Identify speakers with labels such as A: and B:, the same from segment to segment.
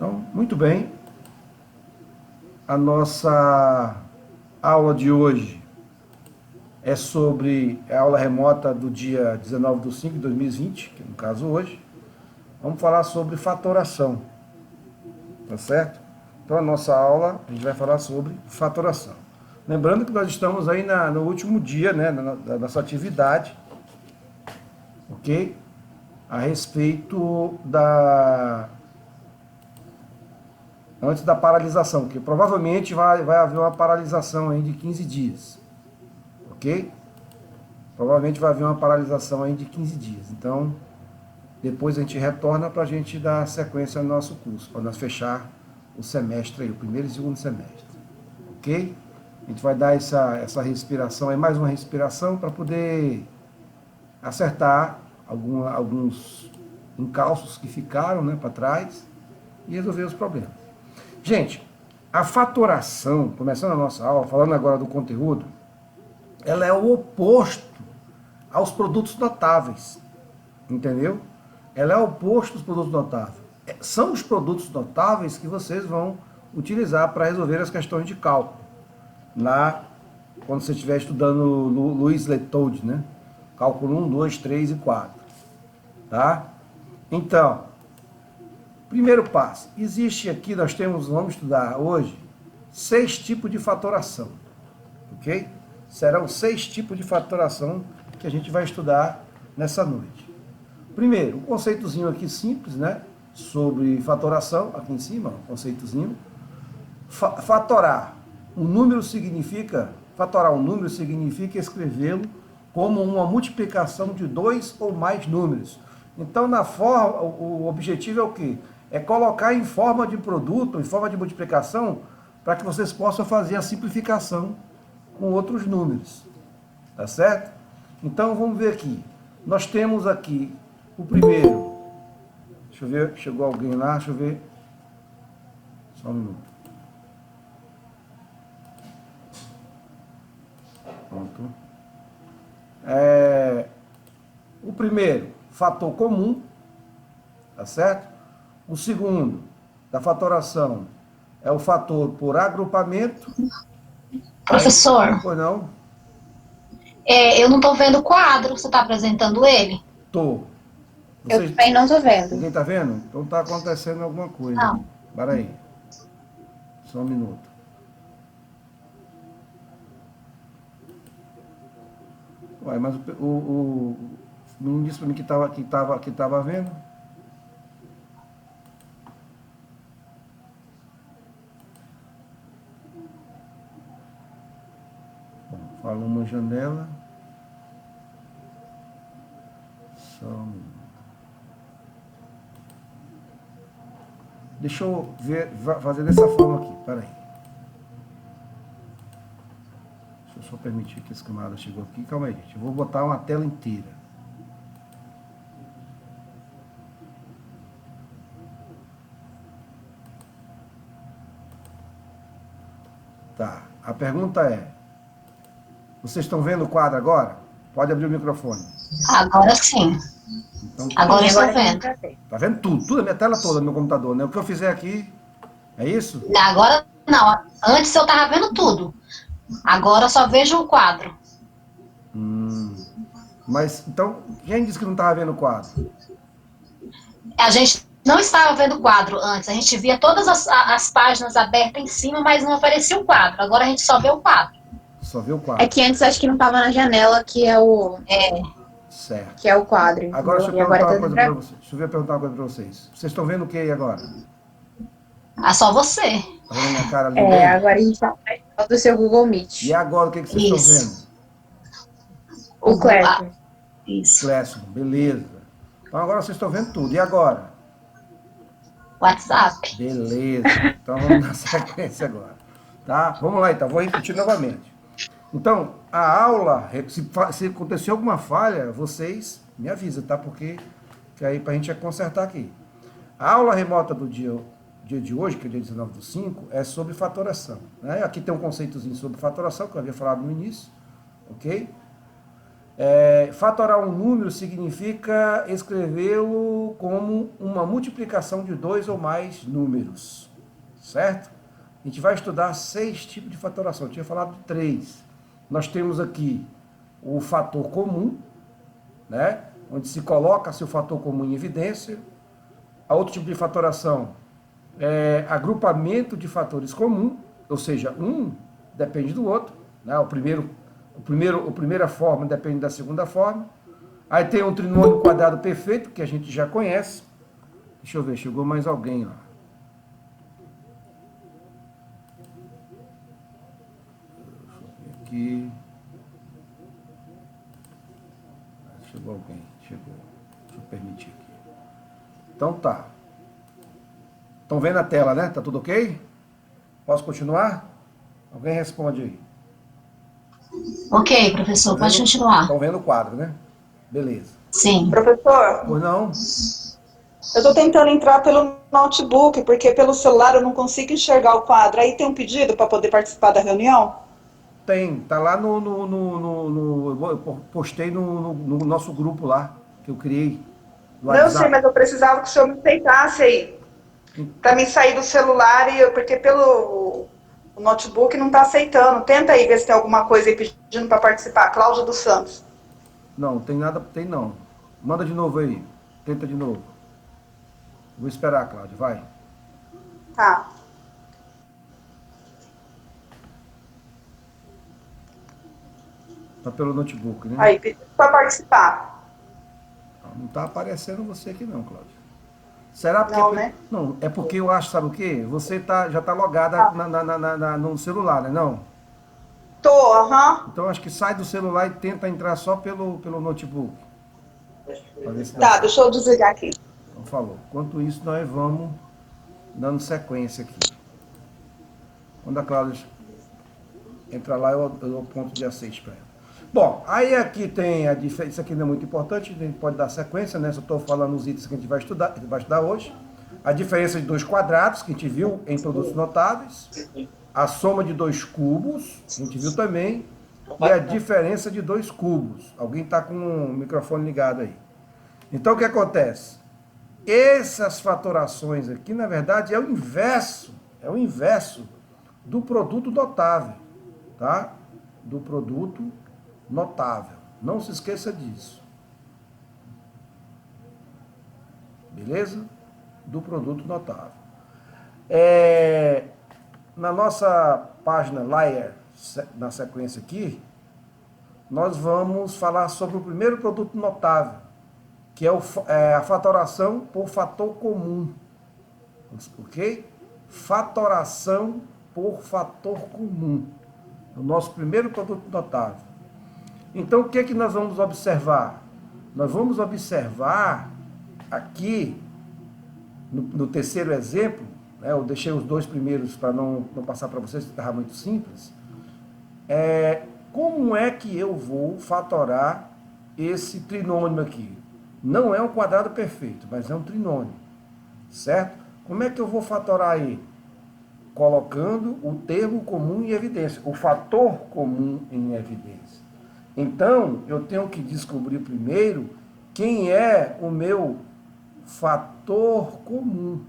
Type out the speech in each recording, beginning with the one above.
A: Então, muito bem. A nossa aula de hoje é sobre a aula remota do dia 19/5/2020, que no caso hoje. Vamos falar sobre fatoração, tá certo? Então, a nossa aula, a gente vai falar sobre fatoração. Lembrando que nós estamos aí no último dia, né, da nossa atividade, ok? A respeito antes da paralisação, que provavelmente vai haver uma paralisação aí de 15 dias, ok? Provavelmente vai haver uma paralisação aí de 15 dias. Então, depois a gente retorna para a gente dar sequência ao nosso curso, para nós fechar o semestre aí, o primeiro e segundo semestre, ok? A gente vai dar essa respiração aí, mais uma respiração, para poder acertar alguns encalços que ficaram, né, para trás e resolver os problemas. Gente, a fatoração, começando a nossa aula, falando agora do conteúdo, ela é o oposto aos produtos notáveis, entendeu? Ela é o oposto dos produtos notáveis. São os produtos notáveis que vocês vão utilizar para resolver as questões de cálculo, lá quando você estiver estudando Louis Letold, né? Cálculo 1, 2, 3 e 4, tá? Então, primeiro passo, existe aqui, vamos estudar hoje, 6 tipos de fatoração, ok? Serão 6 tipos de fatoração que a gente vai estudar nessa noite. Primeiro, um conceitozinho aqui simples, né? Sobre fatoração, aqui em cima, um conceitozinho. Fatorar um número significa escrevê-lo como uma multiplicação de 2 ou mais números. Então, o objetivo é o quê? É colocar em forma de produto, em forma de multiplicação, para que vocês possam fazer a simplificação com outros números. Tá certo? Então, vamos ver aqui. Nós temos aqui o primeiro. Deixa eu ver, chegou alguém lá, deixa eu ver. Só um minuto. Pronto. O primeiro, fator comum, tá certo? O segundo, da fatoração, é o fator por agrupamento.
B: Professor,
A: Pois não?
B: eu não estou vendo o quadro, você está apresentando ele?
A: Tô.
C: Eu também não tô vendo.
A: Ninguém tá vendo? Então tá acontecendo alguma coisa.
B: Não.
A: Para aí. Só um minuto. Ué, mas o menino disse para mim que tava vendo. Bom, fala uma janela. Só um minuto. Deixa eu fazer dessa forma aqui. Peraí. Deixa eu só permitir que esse camarada chegou aqui. Calma aí, gente. Eu vou botar uma tela inteira. Tá. A pergunta é: vocês estão vendo o quadro agora? Pode abrir o microfone.
B: Agora sim.
A: Então,
B: Agora eu estou vendo.
A: tá vendo tudo? Tudo, a minha tela toda, meu computador, né? O que eu fizer aqui, é isso?
B: Agora não. Antes eu estava vendo tudo. Agora eu só vejo o quadro.
A: Mas, então, quem disse que não estava vendo o quadro?
B: A gente não estava vendo o quadro antes. A gente via todas as páginas abertas em cima, mas não aparecia o quadro. Agora a gente só vê o quadro.
A: Só vê o quadro.
C: É que antes acho que não tava na janela, que é o
A: Certo.
C: que é o quadro.
A: Agora, deixa eu
C: E agora
A: perguntar
C: tá
A: uma coisa
C: pra...
A: para vocês. Deixa eu perguntar uma coisa para vocês. Vocês estão vendo o que aí agora?
B: Ah, só você.
A: Tá vendo a minha cara ali?
C: agora a gente tá do seu Google Meet.
A: E agora, o que vocês estão
B: Isso.
A: vendo?
C: O Cleto.
B: Isso.
A: Classroom, beleza. Então, agora vocês estão vendo tudo. E agora?
B: WhatsApp.
A: Beleza. Então, vamos na sequência agora. Tá? Vamos lá, então. Vou repetir novamente. Então, a aula, se acontecer alguma falha, vocês me avisam, tá? Porque que aí pra gente consertar aqui. A aula remota do dia de hoje, que é dia 19/5, é sobre fatoração, né? Aqui tem um conceitozinho sobre fatoração, que eu havia falado no início, ok? Fatorar um número significa escrevê-lo como uma multiplicação de 2 ou mais números, certo? A gente vai estudar 6 tipos de fatoração. Eu tinha falado de 3. Nós temos aqui o fator comum, né? Onde se coloca seu fator comum em evidência. A outro tipo de fatoração é agrupamento de fatores comum, ou seja, um depende do outro, né? A primeira forma depende da segunda forma. Aí tem um trinômio quadrado perfeito, que a gente já conhece. Deixa eu ver, chegou mais alguém, ó. Aqui. Chegou alguém, chegou. Deixa eu permitir aqui. Então tá. Estão vendo a tela, né? Tá tudo ok? Posso continuar? Alguém responde aí.
B: Ok, professor, pode continuar.
A: Estão vendo o quadro, né? Beleza.
B: Sim.
D: Professor,
A: Pois não?
D: eu estou tentando entrar pelo notebook, porque pelo celular eu não consigo enxergar o quadro. Aí tem um pedido para poder participar da reunião?
A: Tem, tá lá eu postei no nosso grupo lá, que eu criei.
D: Não, eu sei, mas eu precisava que o senhor me aceitasse aí. Para me sair do celular, porque pelo o notebook não está aceitando. Tenta aí ver se tem alguma coisa aí pedindo para participar. Cláudia dos Santos.
A: Não, tem nada, tem não. Manda de novo aí. Tenta de novo. Vou esperar, Cláudia, vai.
D: Tá.
A: Tá pelo notebook, né?
D: Aí, pedindo para participar.
A: Não tá aparecendo você aqui não, Cláudia. Será porque...
D: Não, né?
A: Não, é porque eu acho, sabe o quê? Você já tá logada no celular, né? Não?
D: Tô, aham.
A: Então acho que sai do celular e tenta entrar só pelo notebook. Pra ver se dá
D: Tá,
A: certo.
D: deixa eu desligar aqui.
A: Então falou. Enquanto isso, nós vamos dando sequência aqui. Quando a Cláudia entrar lá, eu dou ponto de aceite para ela. Bom, aí aqui tem a diferença, isso aqui não é muito importante, a gente pode dar sequência, né? Só estou falando os itens que a gente vai estudar hoje. A diferença de dois quadrados, que a gente viu em produtos notáveis. A soma de dois cubos, a gente viu também. E a diferença de dois cubos. Alguém está com o microfone ligado aí. Então, o que acontece? Essas fatorações aqui, na verdade, é o inverso do produto notável, tá? Do produto notável. Não se esqueça disso. Beleza? Do produto notável. Na nossa página Layer, na sequência aqui, nós vamos falar sobre o primeiro produto notável, que é a fatoração por fator comum. Ok? Fatoração por fator comum. O nosso primeiro produto notável. Então, o que é que nós vamos observar? Nós vamos observar aqui, no terceiro exemplo, né, eu deixei os dois primeiros para não passar para vocês, que estava muito simples. Como é que eu vou fatorar esse trinômio aqui? Não é um quadrado perfeito, mas é um trinômio, certo? Como é que eu vou fatorar ele? Colocando o termo comum em evidência, o fator comum em evidência. Então, eu tenho que descobrir primeiro quem é o meu fator comum.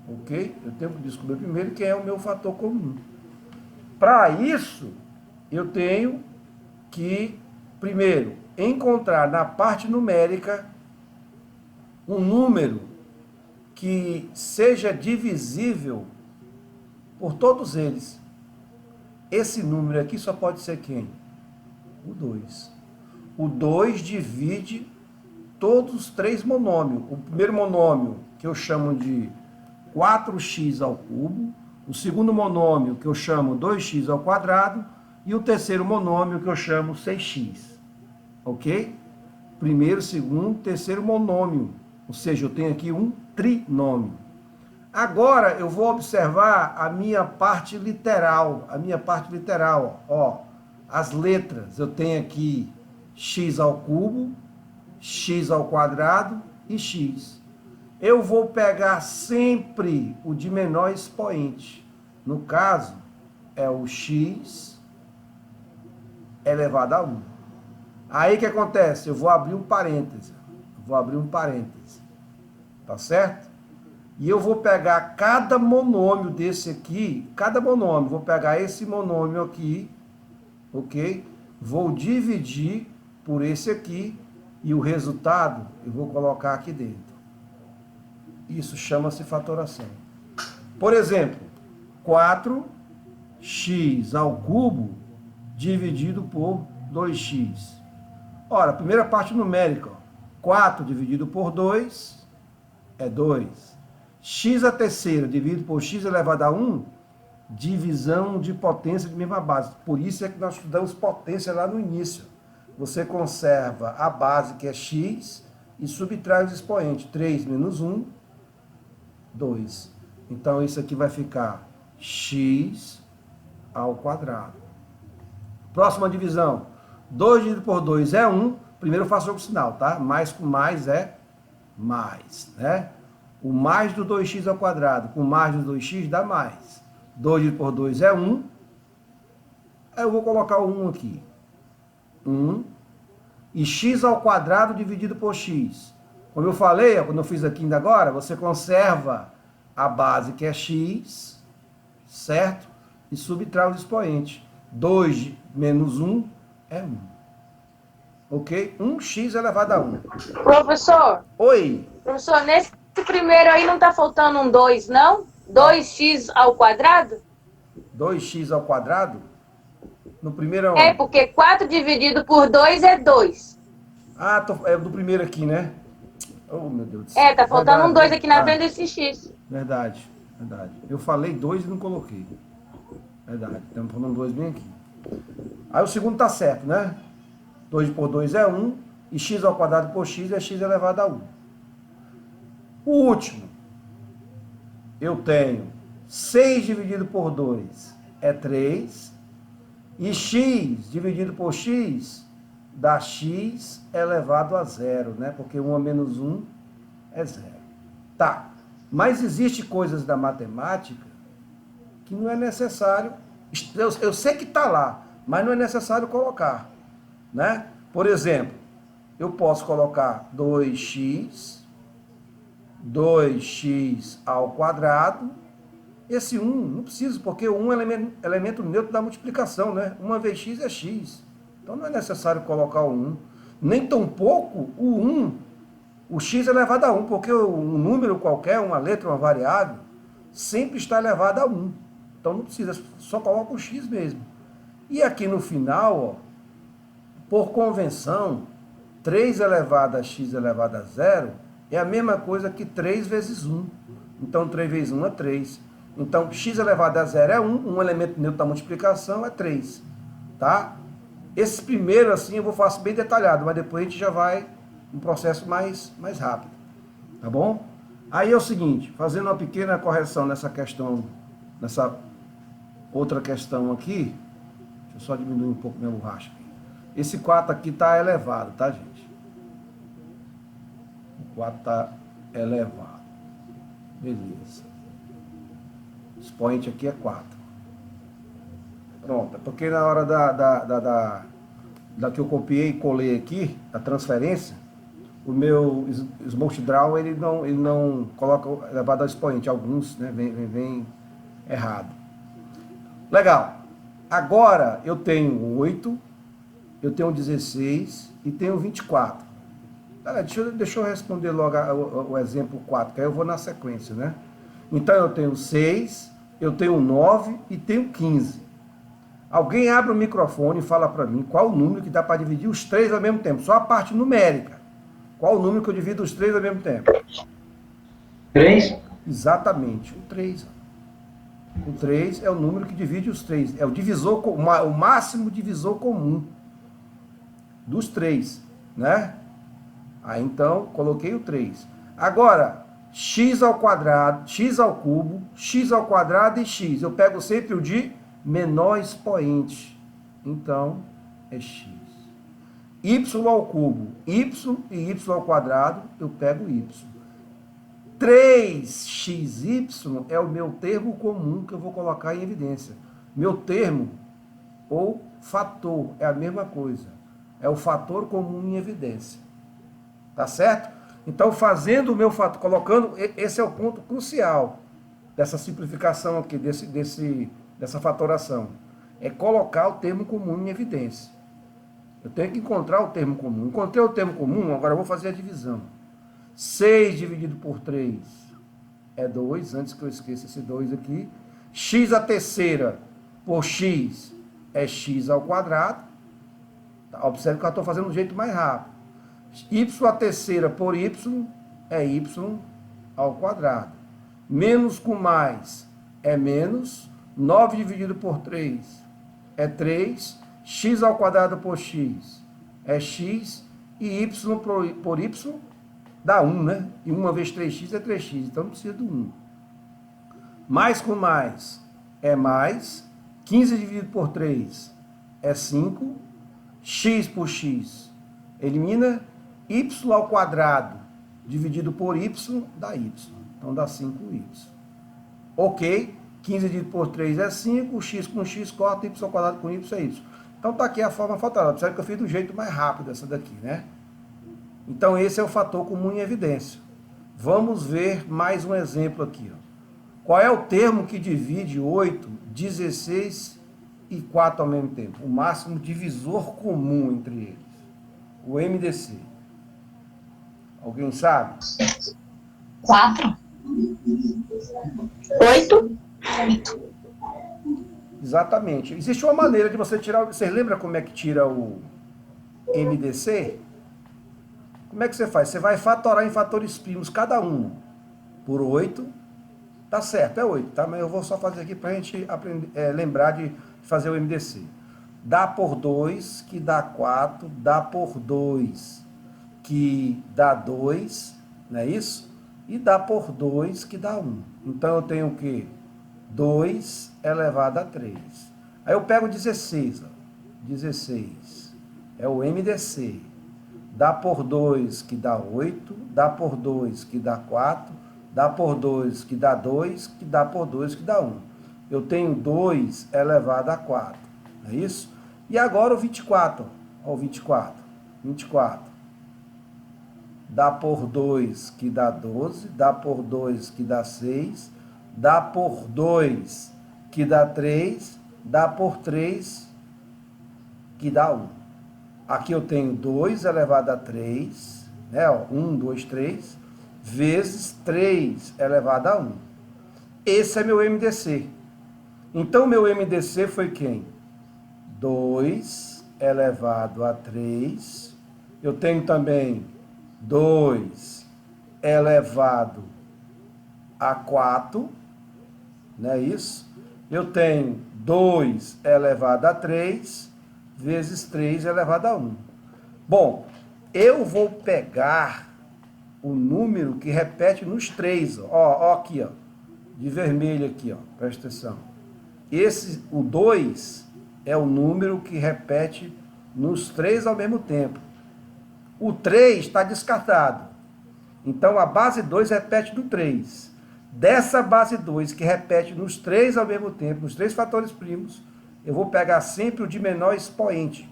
A: Ok? Eu tenho que descobrir primeiro quem é o meu fator comum. Para isso, eu tenho que, primeiro, encontrar na parte numérica um número que seja divisível por todos eles. Esse número aqui só pode ser quem? O 2. O 2 divide todos os três monômios. O primeiro monômio, que eu chamo de 4x ao cubo. O segundo monômio, que eu chamo 2x ao quadrado. E o terceiro monômio, que eu chamo 6x. Ok? Primeiro, segundo, terceiro monômio. Ou seja, eu tenho aqui um trinômio. Agora eu vou observar a minha parte literal. Ó, as letras. Eu tenho aqui x ao cubo, x ao quadrado e x. Eu vou pegar sempre o de menor expoente. No caso, é o x elevado a 1. Aí o que acontece? Eu vou abrir um parêntese. Tá certo? E eu vou pegar cada monômio desse aqui, vou pegar esse monômio aqui, ok? Vou dividir por esse aqui e o resultado eu vou colocar aqui dentro. Isso chama-se fatoração. Por exemplo, 4x ao cubo dividido por 2x. Ora, primeira parte numérica, ó. 4 dividido por 2 é 2. X a terceira dividido por x elevado a 1, divisão de potência de mesma base. Por isso é que nós estudamos potência lá no início. Você conserva a base, que é x, e subtrai os expoentes. 3 menos 1, 2. Então, isso aqui vai ficar x ao quadrado. Próxima divisão. 2 dividido por 2 é 1. Primeiro eu faço jogo sinal, tá? Mais com mais é mais, né? O mais do 2x ao quadrado com mais do 2x dá mais. 2 dividido por 2 é 1. Aí eu vou colocar o 1 aqui. 1. E x ao quadrado dividido por x. Como eu falei, quando eu fiz aqui ainda agora, você conserva a base, que é x, certo? E subtrai os expoentes. 2 menos 1 é 1. Ok? 1x elevado a 1.
C: Professor,
A: Oi.
C: professor, nesse primeiro aí não tá faltando um 2, não? 2x ao quadrado?
A: 2x ao quadrado? No primeiro é onde?
C: É, porque 4 dividido por 2 é 2.
A: Ah, é do primeiro aqui, né? Oh, meu Deus do céu.
C: É, tá faltando um 2 aqui na
A: Ah,
C: frente desse x.
A: Verdade. Eu falei 2 e não coloquei. Verdade. Estamos falando 2 bem aqui. Aí o segundo tá certo, né? 2 por 2 é 1. E x ao quadrado por x é x elevado a 1. O último. Eu tenho 6 dividido por 2 é 3. E x dividido por x dá x elevado a 0, né? Porque 1 a menos 1 é 0. Tá. Mas existe coisas da matemática que não é necessário. Eu sei que está lá, mas não é necessário colocar, né? Por exemplo, eu posso colocar 2x ao quadrado. Esse 1 não precisa, porque o 1 é elemento neutro da multiplicação, né? 1 vezes x é x. Então não é necessário colocar o 1. Nem tampouco o 1, o x é elevado a 1, porque um número qualquer, uma letra, uma variável, sempre está elevada a 1. Então não precisa, só coloca o x mesmo. E aqui no final, ó, por convenção, 3 elevado a x elevado a 0 é a mesma coisa que 3 vezes 1. Então 3 vezes 1 é 3. Então x elevado a 0 é 1, um elemento neutro da multiplicação é 3. Tá? Esse primeiro, assim, eu vou fazer bem detalhado, mas depois a gente já vai um processo mais rápido. Tá bom? Aí é o seguinte, fazendo uma pequena correção nessa questão, nessa outra questão aqui, deixa eu só diminuir um pouco minha borracha aqui. Esse 4 aqui está elevado, tá, gente? O 4 está elevado. Beleza. O expoente aqui é 4. Pronto, porque na hora da que eu copiei e colei aqui, da transferência, o meu Smart Draw, ele não coloca elevado ao expoente. Alguns, né, vem errado. Legal. Agora eu tenho 8, eu tenho 16 e tenho 24. Deixa eu responder logo o exemplo 4, que aí eu vou na sequência, né? Então eu tenho 6, eu tenho 9 e tenho 15. Alguém abre o microfone e fala para mim qual o número que dá para dividir os 3 ao mesmo tempo. Só a parte numérica. Qual o número que eu divido os 3 ao mesmo tempo?
E: 3?
A: Exatamente, o 3. O 3 é o número que divide os 3. É o divisor, o máximo divisor comum dos 3, né? Aí então, coloquei o 3. Agora, x ao quadrado, x ao cubo, x ao quadrado e x. Eu pego sempre o de menor expoente. Então, é x. Y ao cubo, y e y ao quadrado, eu pego y. 3xy é o meu termo comum que eu vou colocar em evidência. Meu termo, ou fator, é a mesma coisa. É o fator comum em evidência. Tá certo? Então, fazendo o meu fator, colocando, esse é o ponto crucial dessa simplificação aqui, dessa fatoração. É colocar o termo comum em evidência. Eu tenho que encontrar o termo comum. Encontrei o termo comum, agora eu vou fazer a divisão. 6 dividido por 3 é 2, antes que eu esqueça esse 2 aqui. X a terceira por x é x ao quadrado. Observe que eu estou fazendo de um jeito mais rápido. Y a terceira por y é y ao quadrado. Menos com mais é menos. 9 dividido por 3 é 3. X ao quadrado por x é x. E y por y dá 1, né? E 1 vezes 3x é 3x. Então não precisa do 1. Mais com mais é mais. 15 dividido por 3 é 5. X por x elimina. Y ao quadrado dividido por y dá y. Então dá 5y. Ok? 15 dividido por 3 é 5. X com x corta. Y ao quadrado com y é y. Então está aqui a forma fatorada. Observe que eu fiz do jeito mais rápido essa daqui, né? Então esse é o fator comum em evidência. Vamos ver mais um exemplo aqui. Ó. Qual é o termo que divide 8, 16 e 4 ao mesmo tempo? O máximo divisor comum entre eles. O MDC. Alguém sabe?
B: 4.
C: 8.
B: 8.
A: Exatamente. Existe uma maneira de você tirar... Vocês lembram como é que tira o MDC? Como é que você faz? Você vai fatorar em fatores primos cada um por 8. Tá certo, é 8, tá? Mas eu vou só fazer aqui para a gente aprender, lembrar de fazer o MDC. Dá por 2, que dá 4. Dá por 2, que dá 2, não é isso? E dá por 2, que dá 1. Então eu tenho o quê? 2 elevado a 3. Aí eu pego 16, ó. 16 é o MDC. Dá por 2, que dá 8. Dá por 2, que dá 4. Dá por 2, que dá 2. Que dá por 2, que dá 1. Eu tenho 2 elevado a 4. Não é isso? E agora o 24. Ó, o 24. 24. Dá por 2, que dá 12. Dá por 2, que dá 6. Dá por 2, que dá 3. Dá por 3, que dá 1. Aqui eu tenho 2 elevado a 3. Né? Ó, 1, 2, 3. Vezes 3 elevado a 1. Esse é meu MDC. Então, meu MDC foi quem? 2 elevado a 3. Eu tenho também 2 elevado a 4. Não é isso? Eu tenho 2 elevado a 3 vezes 3 elevado a 1. Bom, eu vou pegar o número que repete nos 3. Ó, aqui, ó, de vermelho aqui, ó, presta atenção. O 2 é o número que repete nos 3 ao mesmo tempo. O 3 está descartado. Então, a base 2 repete no 3. Dessa base 2, que repete nos 3 ao mesmo tempo, nos 3 fatores primos, eu vou pegar sempre o de menor expoente.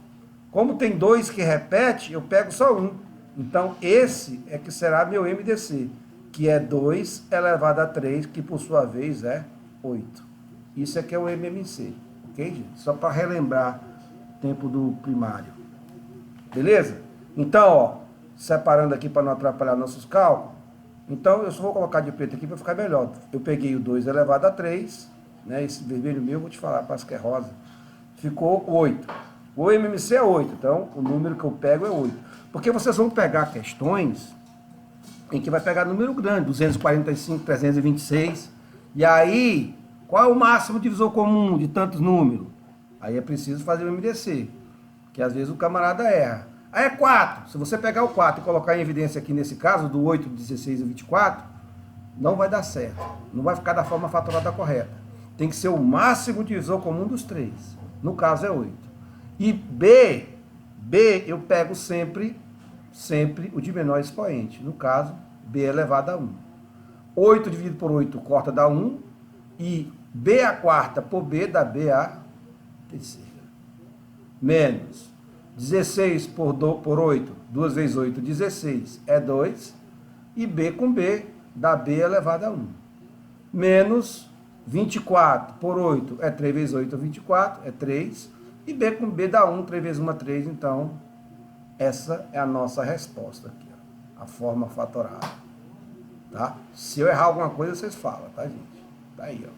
A: Como tem 2 que repete, eu pego só 1. Então, esse é que será meu MDC, que é 2 elevado a 3, que por sua vez é 8. Isso aqui é o MMC, ok, gente? Só para relembrar o tempo do primário. Beleza? Então, ó, separando aqui para não atrapalhar nossos cálculos, então eu só vou colocar de preto aqui para ficar melhor. Eu peguei o 2 elevado a 3, né? Esse vermelho meu, vou te falar, parece que é rosa. Ficou 8. O MMC é 8, então o número que eu pego é 8. Porque vocês vão pegar questões em que vai pegar número grande, 245, 326. E aí, qual é o máximo divisor comum de tantos números? Aí é preciso fazer o MDC, que às vezes o camarada erra. Aí é 4. Se você pegar o 4 e colocar em evidência aqui nesse caso, do 8, 16 e 24, não vai dar certo. Não vai ficar da forma fatorada correta. Tem que ser o máximo divisor comum dos 3. No caso é 8. E B eu pego sempre o de menor expoente. No caso, B elevado a 1. 8 dividido por 8 corta dá 1. E B a quarta por B dá B a terceira. menos 16 por 8, 2 vezes 8, 16, é 2, e b com b, dá b elevado a 1. Menos 24 por 8 é 3 vezes 8, 24, é 3, e b com b dá 1, 3 vezes 1 é 3, então essa é a nossa resposta aqui, ó, a forma fatorada. Tá? Se eu errar alguma coisa, vocês falam, tá, gente? Tá aí,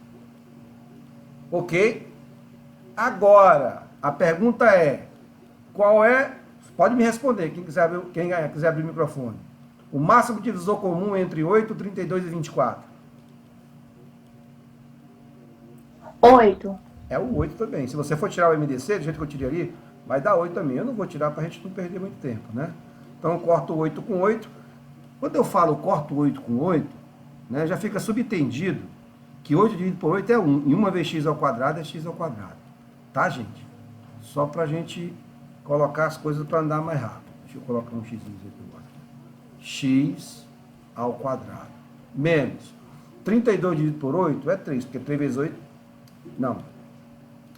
A: ó. Ok? Agora, a pergunta é, qual é, pode me responder, quem quiser abrir o microfone, o máximo divisor comum entre 8, 32 e 24?
C: 8.
A: É o 8 também. Se você for tirar o MDC, do jeito que eu tirei ali, vai dar 8 também. Eu não vou tirar para a gente não perder muito tempo, né? Então, eu corto 8 com 8. Quando eu falo corto 8 com 8, né, já fica subentendido que 8 dividido por 8 é 1. E uma vez x ao quadrado é x ao quadrado. Tá, gente? Só para a gente colocar as coisas para andar mais rápido. Deixa eu colocar um x aqui agora. X ao quadrado. Menos 32 dividido por 8 é 3, porque 3 vezes 8... Não.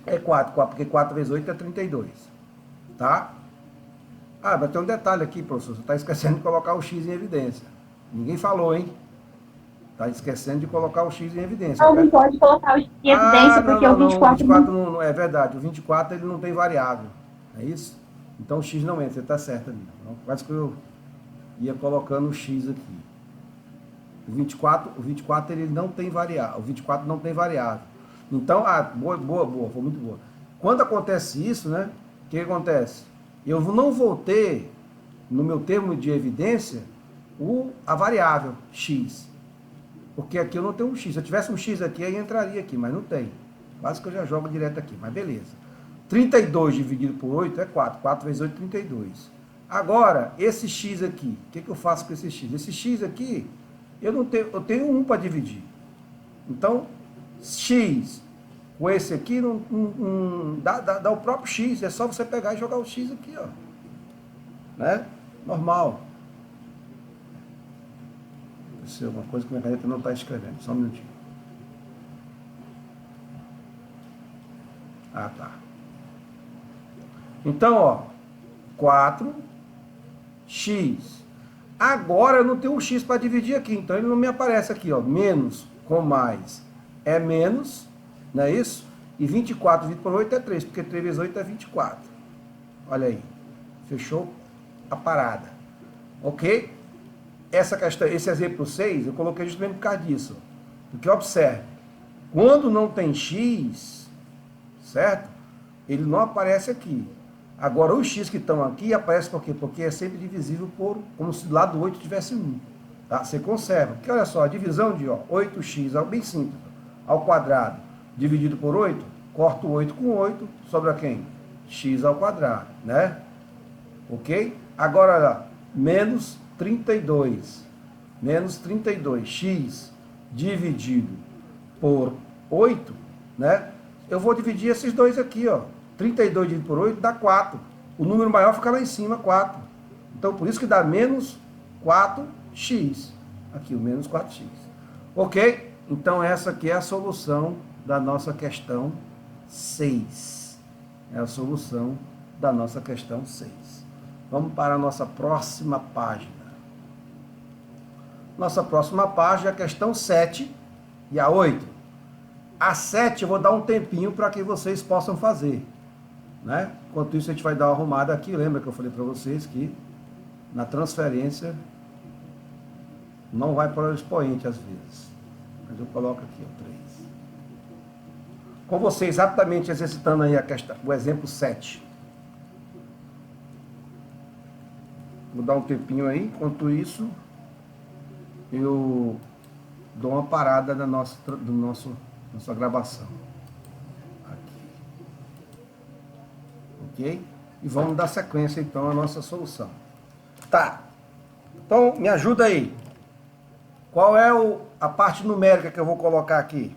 A: É 4, porque 4 vezes 8 é 32. Tá? Ah, mas tem um detalhe aqui, professor. Você está esquecendo de colocar o x em evidência. Ninguém falou, hein? Está esquecendo de colocar o x em evidência.
F: Não pode colocar o x em evidência, porque o 24...
A: O 24 não é verdade. O 24 ele não tem variável. É isso? Então o x não entra. Você está certo ali. Então, quase que eu ia colocando o x aqui. O 24 ele não tem variável. O 24 não tem variável. Então, boa, foi muito boa. Quando acontece isso, né? O que acontece? Eu não vou ter, no meu termo de evidência, a variável x. Porque aqui eu não tenho um x. Se eu tivesse um x aqui, aí entraria aqui, mas não tem. Quase que eu já jogo direto aqui, mas beleza. 32 dividido por 8 é 4. 4 vezes 8 é 32. Agora, esse x aqui, o que eu faço com esse x? Esse x aqui, eu tenho 1 para dividir. Então, x com esse aqui dá o próprio x. É só você pegar e jogar o x aqui, ó. Né? Normal. Isso é uma coisa que minha caneta não está escrevendo. Só um minutinho. Ah, tá. Então, ó. 4x. Agora eu não tenho um x para dividir aqui. Então ele não me aparece aqui, ó. Menos com mais é menos. Não é isso? E 24 dividido por 8 é 3. Porque 3 vezes 8 é 24. Olha aí. Fechou a parada. Ok? Essa questão, esse exemplo 6, eu coloquei justamente por causa disso. Porque observe, quando não tem x, certo? Ele não aparece aqui. Agora, os x que estão aqui aparecem por quê? Porque é sempre divisível por, como se do lado do 8 tivesse 1. Tá? Você conserva. Porque olha só, a divisão de 8x, bem simples, ao quadrado, dividido por 8, corta o 8 com 8, sobra quem? X ao quadrado, né? Ok? Agora, olha, menos 32. Menos 32x dividido por 8, né? Eu vou dividir esses dois aqui, ó. 32 dividido por 8 dá 4. O número maior fica lá em cima, 4. Então, por isso que dá menos 4x. Aqui, o menos 4x. Ok? Então, essa aqui é a solução da nossa questão 6. É a solução da nossa questão 6. Vamos para a nossa próxima página. Nossa próxima página é a questão 7 e a 8. A 7 eu vou dar um tempinho para que vocês possam fazer. Né? Enquanto isso, a gente vai dar uma arrumada aqui. Lembra que eu falei para vocês que na transferência não vai para o expoente às vezes. Mas eu coloco aqui o 3. Com vocês rapidamente exercitando aí a questão, o exemplo 7. Vou dar um tempinho aí. Enquanto isso, eu dou uma parada na nossa gravação. Aqui. Ok? E vamos dar sequência, então, à nossa solução. Tá. Então, me ajuda aí. Qual é a parte numérica que eu vou colocar aqui?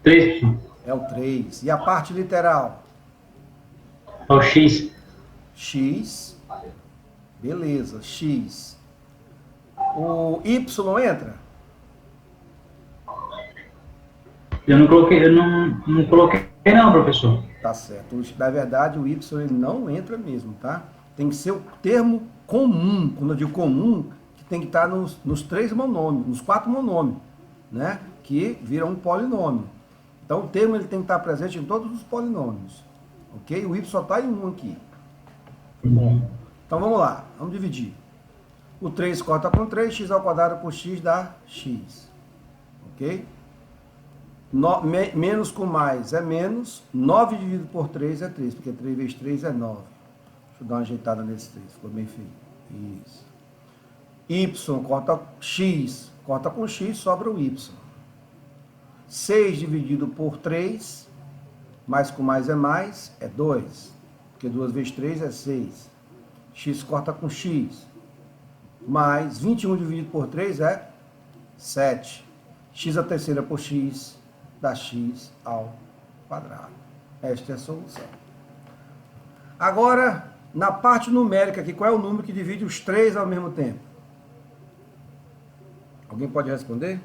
E: 3.
A: É o 3. E a parte literal?
E: É o x.
A: X. Beleza, x. O y entra?
E: Eu não coloquei Tem não, professor.
A: Tá certo. Na verdade, o Y ele não entra mesmo, tá? Tem que ser o termo comum. Quando eu digo comum, que tem que estar nos 3 monômios, nos 4 monômios, né? Que viram um polinômio. Então, o termo ele tem que estar presente em todos os polinômios. Ok? O Y só está em um aqui. Então, vamos lá. Vamos dividir. O 3 corta com 3, x ao quadrado por x dá x. Ok? Menos com mais é menos. 9 dividido por 3 é 3, porque 3 vezes 3 é 9. Deixa eu dar uma ajeitada nesse 3, ficou bem feio. Isso. Y corta com x, sobra o y. 6 dividido por 3, mais com mais é 2, porque 2 vezes 3 é 6. X corta com x, mais 21 dividido por 3 é 7. X a terceira por x dá x ao quadrado. Esta é a solução. Agora, na parte numérica aqui, qual é o número que divide os 3 ao mesmo tempo? Alguém pode responder?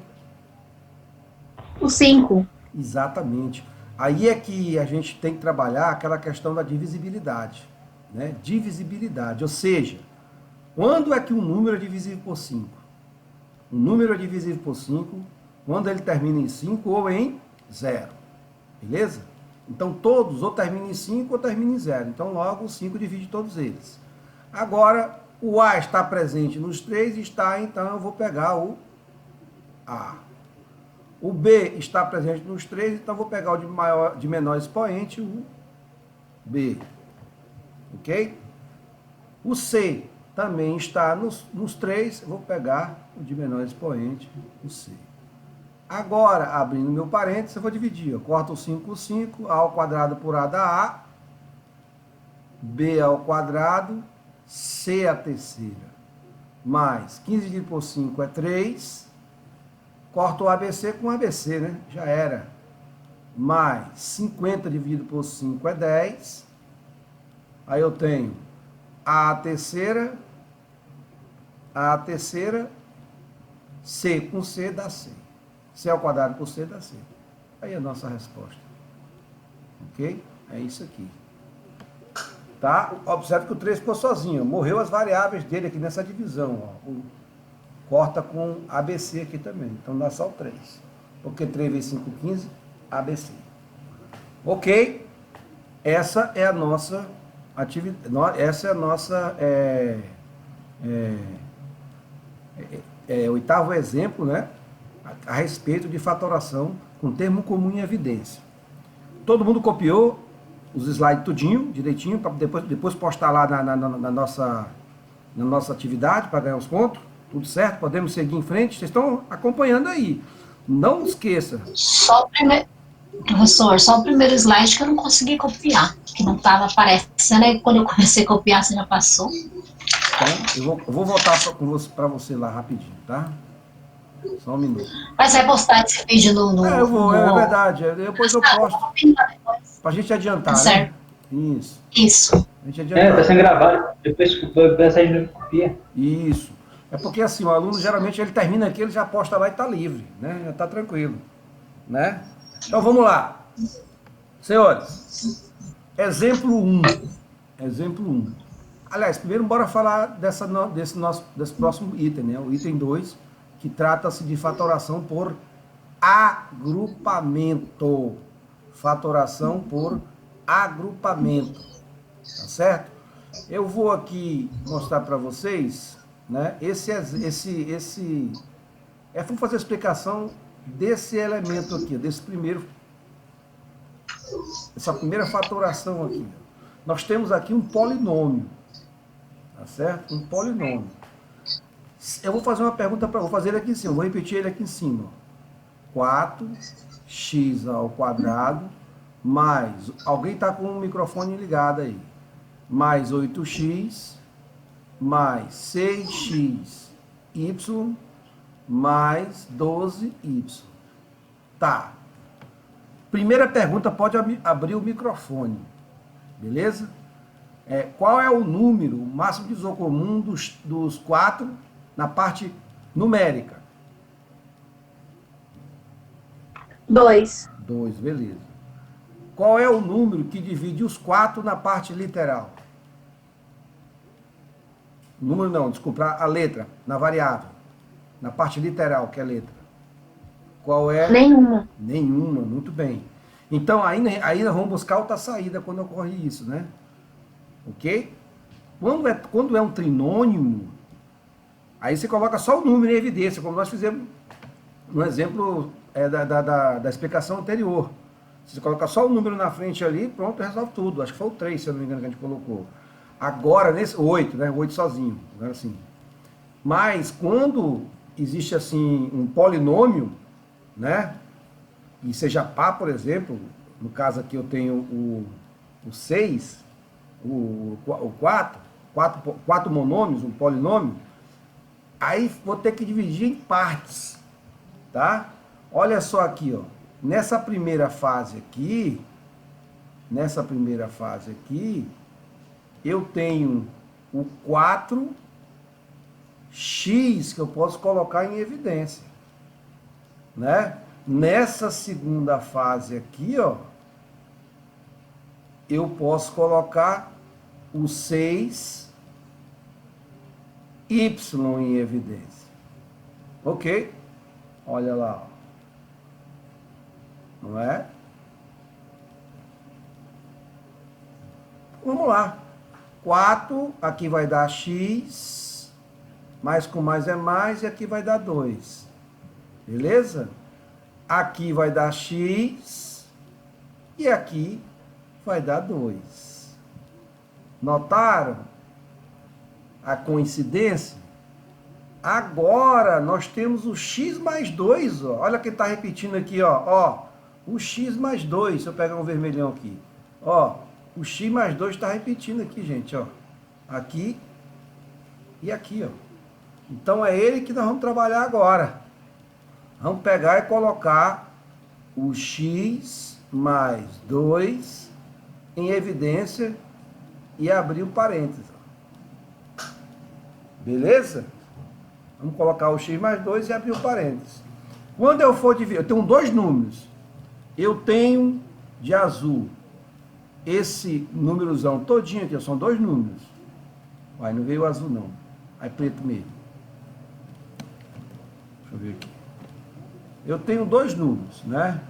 F: O 5.
A: Exatamente. Aí é que a gente tem que trabalhar aquela questão da divisibilidade, né? Divisibilidade, ou seja, quando é que um número é divisível por 5? Um número é divisível por 5 quando ele termina em 5 ou em 0. Beleza? Então todos ou terminam em 5 ou terminam em 0. Então logo o 5 divide todos eles. Agora, o A está presente nos 3, então eu vou pegar o A. O B está presente nos 3, então eu vou pegar o de menor expoente, o B. Ok? O C também está nos 3, eu vou pegar o de menor expoente, o C. Agora, abrindo meu parênteses, eu vou dividir. Eu corto o 5 com 5, A ao quadrado por A dá A, B ao quadrado, C a terceira, mais 15 dividido por 5 é 3, corto o ABC com ABC, né? Já era. Mais 50 dividido por 5 é 10. Aí eu tenho A terceira, C com C dá C. C ao quadrado por C dá C. Aí é a nossa resposta. Ok? É isso aqui. Tá? Observe que o 3 ficou sozinho. Morreu as variáveis dele aqui nessa divisão. Ó. Corta com ABC aqui também. Então dá só o 3. Porque 3 vezes 5, 15, ABC. Ok? Essa é a nossa atividade. Essa é a nossa oitavo exemplo, né? A respeito de fatoração com termo comum em evidência. Todo mundo copiou os slides tudinho, direitinho, para depois postar lá na nossa atividade para ganhar os pontos. Tudo certo? Podemos seguir em frente? Vocês estão acompanhando aí. Não esqueça.
B: Professor, só o primeiro slide que eu não consegui copiar, que não estava aparecendo, aí quando eu comecei a copiar, você já passou.
A: Então, eu vou voltar para você lá rapidinho, tá? Só um minuto.
B: Mas vai postar esse vídeo no...
A: eu vou, é verdade. Depois eu posto. Pra gente adiantar,
B: certo.
A: Né?
B: Isso.
A: A gente adiantar.
E: Tá sendo gravado. Depois a gente copia.
A: Isso. É porque assim, o aluno geralmente ele termina aqui, ele já posta lá e tá livre, né? Já tá tranquilo, né? Então vamos lá. Senhores, exemplo 1. Exemplo 1. Aliás, primeiro bora falar desse próximo item, né? O item 2, que trata-se de fatoração por agrupamento. Fatoração por agrupamento. Tá certo? Eu vou aqui mostrar para vocês, né? Vamos fazer a explicação desse elemento aqui, essa primeira fatoração aqui. Nós temos aqui um polinômio, tá certo? Um polinômio. Eu vou fazer uma pergunta vou fazer ele aqui em cima, vou repetir ele aqui em cima. 4x ao quadrado mais, alguém está com o microfone ligado aí, mais 8x mais 6xy mais 12y. Tá. Primeira pergunta, pode abrir o microfone. Beleza? Qual é o número, o máximo divisor comum dos 4 na parte numérica?
F: 2.
A: 2, beleza. qual é o número que divide os 4 na parte literal? Número não, desculpa, a letra, na variável. Na parte literal, que é letra. Qual é?
F: Nenhuma.
A: Nenhuma, muito bem. Então, aí nós vamos buscar outra saída quando ocorre isso, né? Ok? Quando é um trinônimo, aí você coloca só o número em evidência, como nós fizemos no exemplo da explicação anterior. Você coloca só o número na frente ali, pronto, resolve tudo. Acho que foi o 3, se eu não me engano, que a gente colocou. Agora, nesse 8, né? 8 sozinho, agora sim. Mas quando existe assim um polinômio, né? E seja par, por exemplo, no caso aqui eu tenho o 6, o 4 monômios, um polinômio, aí vou ter que dividir em partes, tá? Olha só aqui, ó. Nessa primeira fase aqui, eu tenho o 4x que eu posso colocar em evidência, né? Nessa segunda fase aqui, ó, eu posso colocar o 6y em evidência. Ok? Olha lá, ó. Não é? Vamos lá. 4, aqui vai dar x, mais com mais é mais, e aqui vai dar 2. Beleza? Aqui vai dar x, e aqui vai dar 2. Notaram a coincidência? Agora nós temos o x mais 2, ó. Olha quem está repetindo aqui, ó. O x mais 2, deixa eu pegar um vermelhão aqui. Ó, o x mais 2 está repetindo aqui, gente, ó. Aqui e aqui, ó. Então é ele que nós vamos trabalhar agora. Vamos pegar e colocar o x mais 2 em evidência e abrir o parênteses. Beleza? Vamos colocar o x mais 2 e abrir o parênteses. Quando eu for dividir, eu tenho 2 números. Eu tenho de azul esse númerozão todinho aqui, são 2 números. Vai, não veio azul não. Aí preto mesmo. Deixa eu ver aqui. Eu tenho 2 números, né?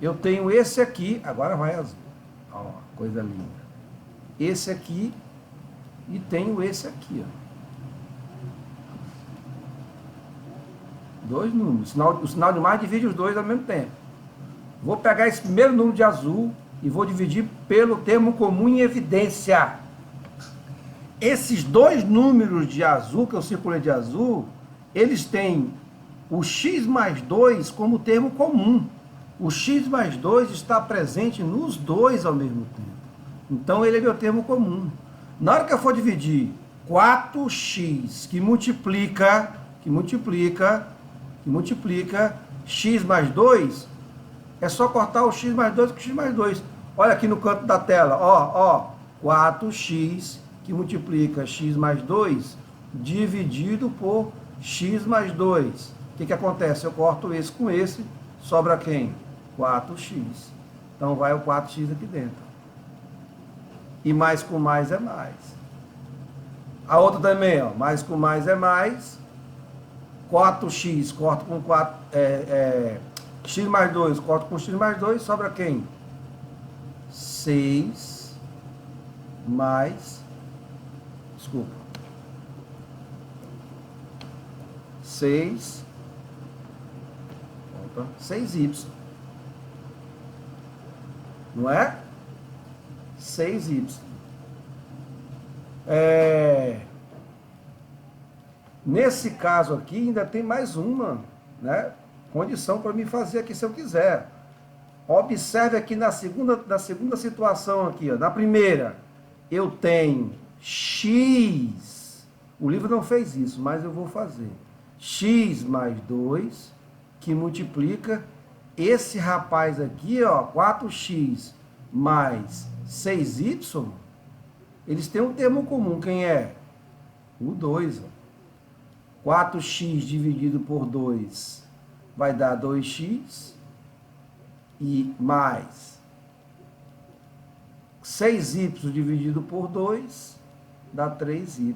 A: Eu tenho esse aqui, agora vai azul. Ó, coisa linda. Esse aqui e tenho esse aqui, ó. 2 números. O sinal de mais divide os dois ao mesmo tempo. Vou pegar esse primeiro número de azul e vou dividir pelo termo comum em evidência. Esses 2 números de azul, que eu circulei de azul, eles têm o x mais 2 como termo comum. O x mais 2 está presente nos dois ao mesmo tempo. Então ele é meu termo comum. Na hora que eu for dividir 4x que multiplica x mais 2, é só cortar o x mais 2 com o x mais 2. Olha aqui no canto da tela, ó, 4x que multiplica x mais 2 dividido por x mais 2. O que acontece? Eu corto esse com esse, sobra quem? 4x. Então vai o 4x aqui dentro. E mais com mais é mais. A outra também, ó, mais com mais é mais. 4x, corto com 4, x mais 2, corto com x mais 2, sobra quem? 6 mais, desculpa, 6y, não é? 6y. Nesse caso aqui, ainda tem mais uma, né, condição para me fazer aqui se eu quiser. Observe aqui na segunda situação aqui, ó. Na primeira, eu tenho x, o livro não fez isso, mas eu vou fazer. X mais 2, que multiplica esse rapaz aqui, ó, 4x mais 6y, eles têm um termo comum, quem é? O 2, ó. 4x dividido por 2 vai dar 2x. e mais 6y dividido por 2 dá 3y.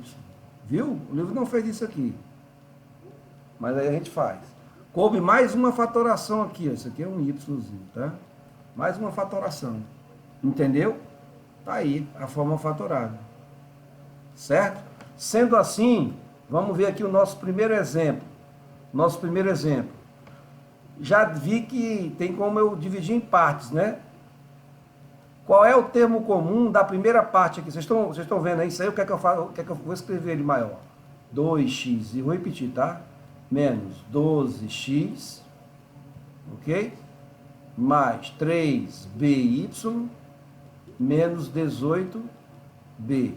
A: Viu? O livro não fez isso aqui. Mas aí a gente faz. Coube mais uma fatoração aqui. Ó. Isso aqui é um yzinho, tá? Mais uma fatoração. Entendeu? Tá aí a forma fatorada. Certo? Sendo assim, vamos ver aqui o nosso primeiro exemplo. Nosso primeiro exemplo. Já vi que tem como eu dividir em partes, né? Qual é o termo comum da primeira parte aqui? Vocês estão vendo aí? Isso aí, o que é que eu faço? O que é que eu vou escrever ele maior? 2x, e vou repetir, tá? Menos 12x, ok? Mais 3by menos 18b.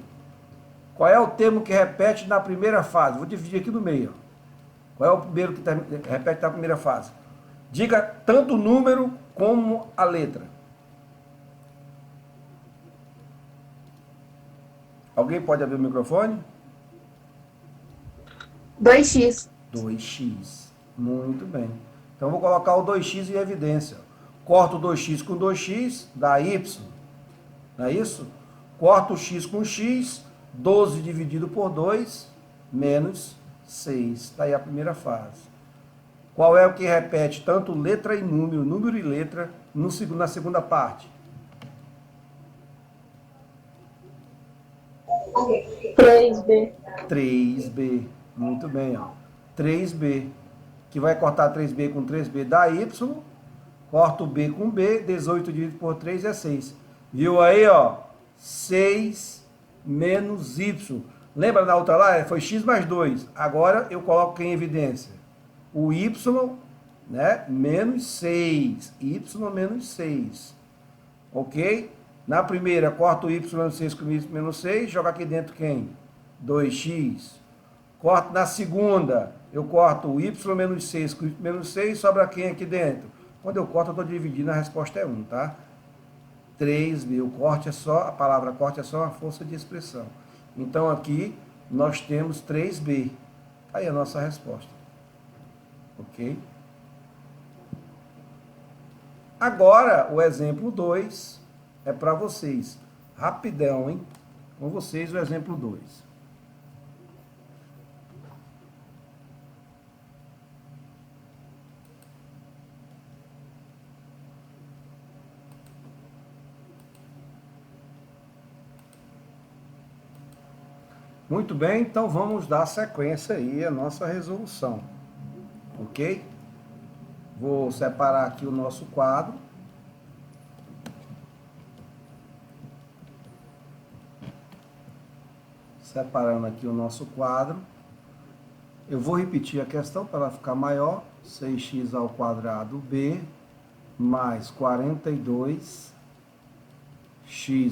A: Qual é o termo que repete na primeira fase? Vou dividir aqui no meio. Qual é o primeiro que repete na primeira fase? Diga tanto o número como a letra. Alguém pode abrir o microfone?
F: 2x.
A: 2x. Muito bem. Então, vou colocar o 2x em evidência. Corto o 2x com 2x, dá y. Não é isso? Corto o x com x, 12 dividido por 2, menos 6. Está aí a primeira fase. Qual é o que repete tanto letra e número e letra, na segunda parte?
C: 3b.
A: 3b. Muito bem, ó. 3b. Que vai cortar 3b com 3b dá y. Corta o b com b. 18 dividido por 3 é 6. Viu aí, ó? 6 menos y. Lembra na outra lá? Foi x mais 2. Agora eu coloco em evidência o y, né? Menos 6. Y menos 6. Ok? Na primeira, corta o y menos 6 com y menos 6, joga aqui dentro quem? 2x. Corto na segunda, eu corto o y menos 6 com y menos 6, sobra quem aqui dentro? Quando eu corto, eu estou dividindo, a resposta é 1, tá? 3b, o corte é só, a palavra corte é só uma força de expressão. Então aqui, nós temos 3b. Aí a nossa resposta. Ok? Agora, o exemplo 2... é para vocês. Rapidão, hein? Com vocês o exemplo 2. Muito bem, então vamos dar sequência aí à nossa resolução. Ok? Vou separar aqui o nosso quadro. Separando aqui o nosso quadro. Eu vou repetir a questão para ela ficar maior. 6x ao quadrado b mais 42x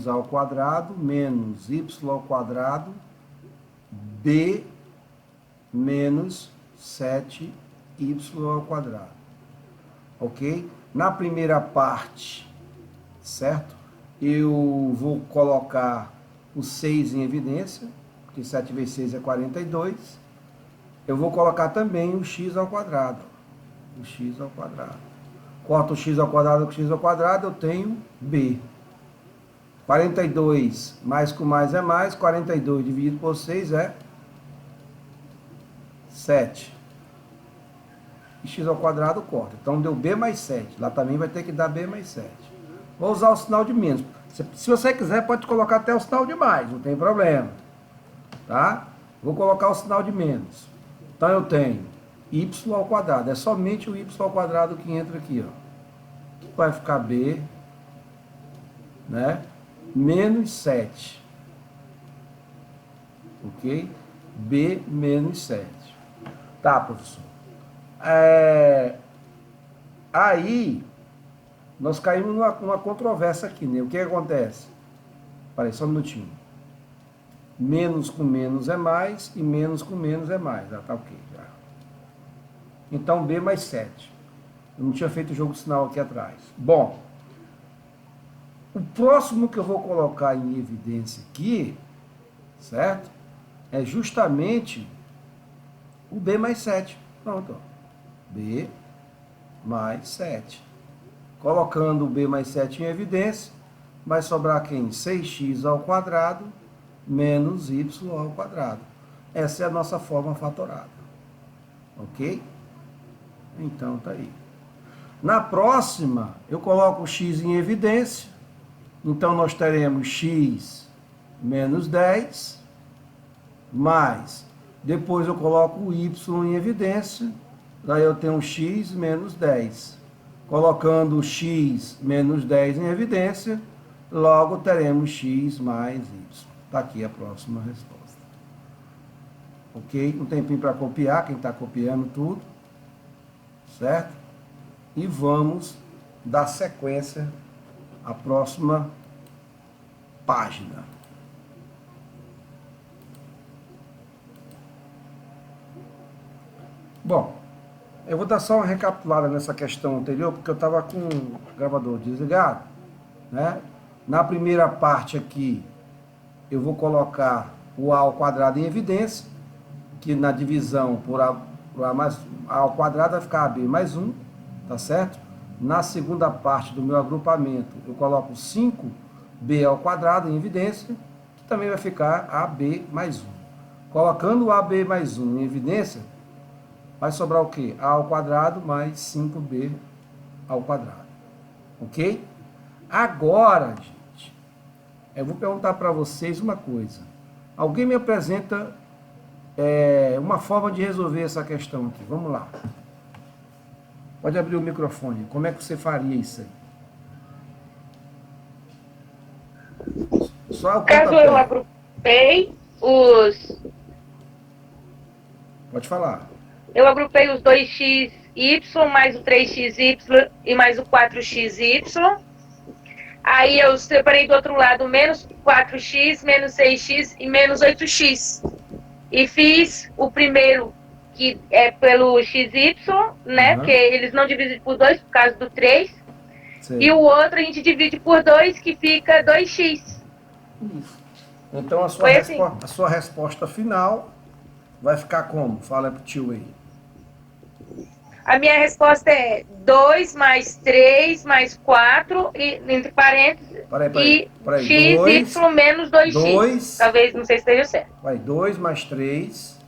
A: ao quadrado menos y ao quadrado b menos 7y ao quadrado. Ok? Na primeira parte, certo? Eu vou colocar o 6 em evidência, porque 7 vezes 6 é 42. Eu vou colocar também o x ao quadrado. O x ao quadrado. Corto o x ao quadrado com x ao quadrado, eu tenho b. 42 mais com mais é mais. 42 dividido por 6 é 7. E x ao quadrado corta. Então deu b mais 7. Lá também vai ter que dar b mais 7. Vou usar o sinal de menos. Se você quiser, pode colocar até o sinal de mais, não tem problema. Tá? Vou colocar o sinal de menos. Então eu tenho y ao quadrado. É somente o y ao quadrado que entra aqui, ó. Vai ficar b, né? Menos 7. Ok? B menos 7. Tá, professor. Aí, nós caímos numa controvérsia aqui, né? O que acontece? Peraí, só um minutinho. Menos com menos é mais e menos com menos é mais. Já tá ok, já. Então, B mais 7. Eu não tinha feito o jogo de sinal aqui atrás. Bom, o próximo que eu vou colocar em evidência aqui, certo? É justamente o B mais 7. Pronto, ó. B mais 7. Colocando o b mais 7 em evidência, vai sobrar quem? 6x ao quadrado menos y ao quadrado. Essa é a nossa forma fatorada. Ok? Então, tá aí. Na próxima, eu coloco o x em evidência. Então, nós teremos x menos 10, mais, depois eu coloco o y em evidência, daí eu tenho x menos 10. Colocando o x menos 10 em evidência, logo teremos x mais y. Está aqui a próxima resposta. Ok? Um tempinho para copiar, quem está copiando tudo. Certo? E vamos dar sequência à próxima página. Bom, eu vou dar só uma recapitulada nessa questão anterior, porque eu estava com o gravador desligado, né? Na primeira parte aqui, eu vou colocar o a ao quadrado em evidência, que na divisão por a ao quadrado vai ficar ab mais 1, tá certo? Na segunda parte do meu agrupamento, eu coloco 5b ao quadrado em evidência, que também vai ficar ab mais 1. Colocando o ab mais 1 em evidência, vai sobrar o quê? A ao quadrado mais 5b ao quadrado. Ok? Agora, gente, eu vou perguntar para vocês uma coisa. Alguém me apresenta uma forma de resolver essa questão aqui. Vamos lá. Pode abrir o microfone. Como é que você faria isso aí? Só o
C: Caso eu agrupei os...
A: Pode falar.
C: Eu agrupei os 2xy mais o 3xy e mais o 4xy. Aí eu separei do outro lado menos 4x, menos 6x e menos 8x. E fiz o primeiro, que é pelo xy, né? Porque eles não dividem por 2 por causa do 3.
A: Sei.
C: E o outro a gente divide por 2, que fica 2x.
A: Então a sua resposta final vai ficar como? Fala pro tio aí.
C: A minha resposta é 2 mais 3 mais 4, e, entre parênteses,
A: Peraí,
C: xy menos 2x. Talvez, não sei se esteja certo.
A: Vai 2 mais 3.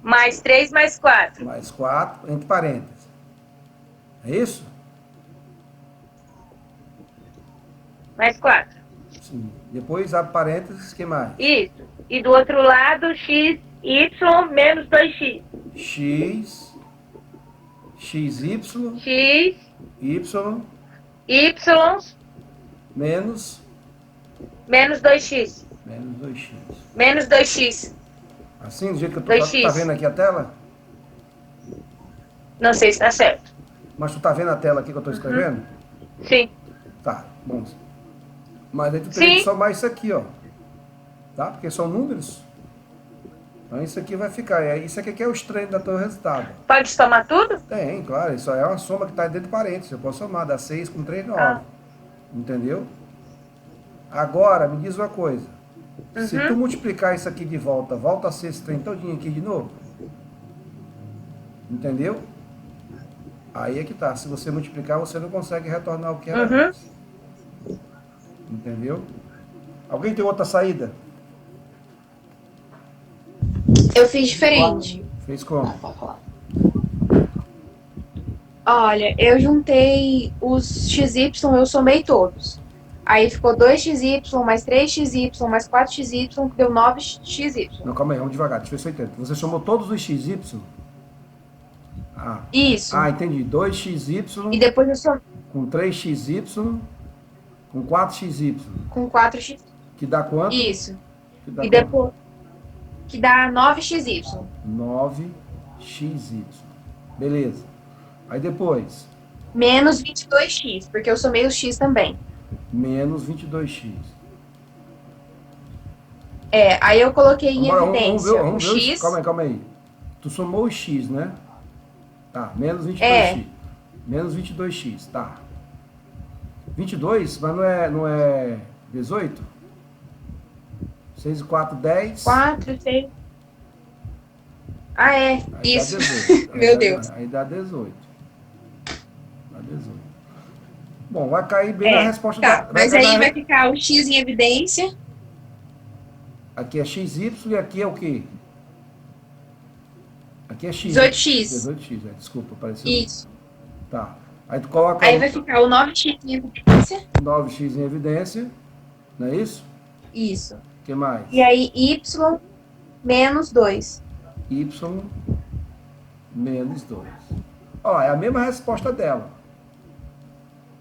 C: Mais 3 mais 4.
A: Mais 4, entre parênteses. É isso?
C: Mais 4.
A: Sim. Depois abre parênteses, que mais?
C: Isso. E do outro lado, xy menos 2x.
A: X, XY,
C: X,
A: Y,
C: y,
A: menos
C: 2x.
A: menos 2x.
C: Menos 2x.
A: Assim, do jeito que eu tô,
C: 2x.
A: tá vendo aqui a tela?
C: Não sei se está certo.
A: Mas tu tá vendo a tela aqui que eu tô escrevendo?
C: Sim.
A: Tá, bom. Mas aí tu teria que
C: Sim.
A: somar isso aqui, ó. Tá? Porque são números. Então isso aqui vai ficar. Isso aqui que é o estranho do teu resultado.
C: Pode somar tudo?
A: Tem, claro. Isso aí é uma soma que está dentro de parênteses. Eu posso somar. Dá 6 com 3, 9.
C: Ah.
A: Entendeu? Agora, me diz uma coisa. Se tu multiplicar isso aqui de volta, volta a ser esse trem todinho aqui de novo. Entendeu? Aí é que tá. Se você multiplicar, você não consegue retornar o que era antes. Entendeu? Alguém tem outra saída?
F: Eu fiz diferente.
A: Fez como?
F: Olha, eu juntei os XY, eu somei todos. Aí ficou 2xy, mais 3xy, mais 4xy, que deu 9xy.
A: Não, calma aí, vamos devagar. Deixa eu ver se eu entendo. Você somou todos os XY?
F: Isso.
A: Entendi. 2xy
F: E depois eu somei
A: com 3xy com 4xy.
F: com 4x.
A: Que dá quanto?
F: Isso.
A: Que dá
F: E
A: quanto?
F: depois que dá 9xy.
A: 9xy. Beleza. Aí depois,
F: Menos 22x, porque eu somei os x também.
A: menos 22x.
F: Aí eu coloquei em
A: Agora,
F: evidência
A: vamos
F: o
A: ver
F: x.
A: calma aí. Tu somou o x, né? Tá, menos 22x. Menos 22x, tá. 22, mas não é 18? 6 e 4, 10.
F: 4, 6. Ah, é.
A: Aí
F: Isso.
A: dá 18.
F: Meu Deus.
A: Aí dá 18. Dá 18. Bom, vai cair bem na resposta
F: Tá, mas
A: cair
F: aí
A: na-
F: vai ficar o X em evidência.
A: Aqui é XY e aqui é o quê? Aqui é X.
F: 18x.
A: 18x, desculpa, apareceu.
F: Isso.
A: Tá. Aí tu coloca
F: Aí vai ficar o 9x em evidência.
A: 9x em evidência, não é isso?
F: Isso.
A: O que mais?
F: E aí Y menos 2.
A: Y menos 2. Ó, é a mesma resposta dela.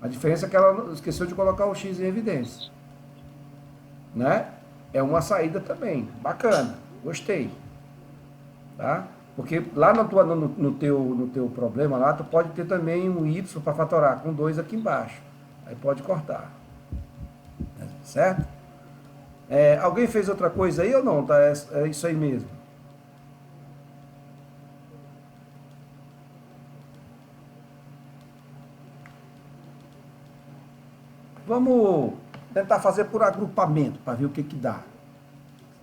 A: A diferença é que ela esqueceu de colocar o X em evidência. Né? É uma saída também. Bacana. Gostei. Tá? Porque lá no teu problema lá, tu pode ter também um Y para fatorar, com 2 aqui embaixo. Aí pode cortar. Certo? Alguém fez outra coisa aí ou não? Tá? É isso aí mesmo. Vamos tentar fazer por agrupamento, para ver o que dá.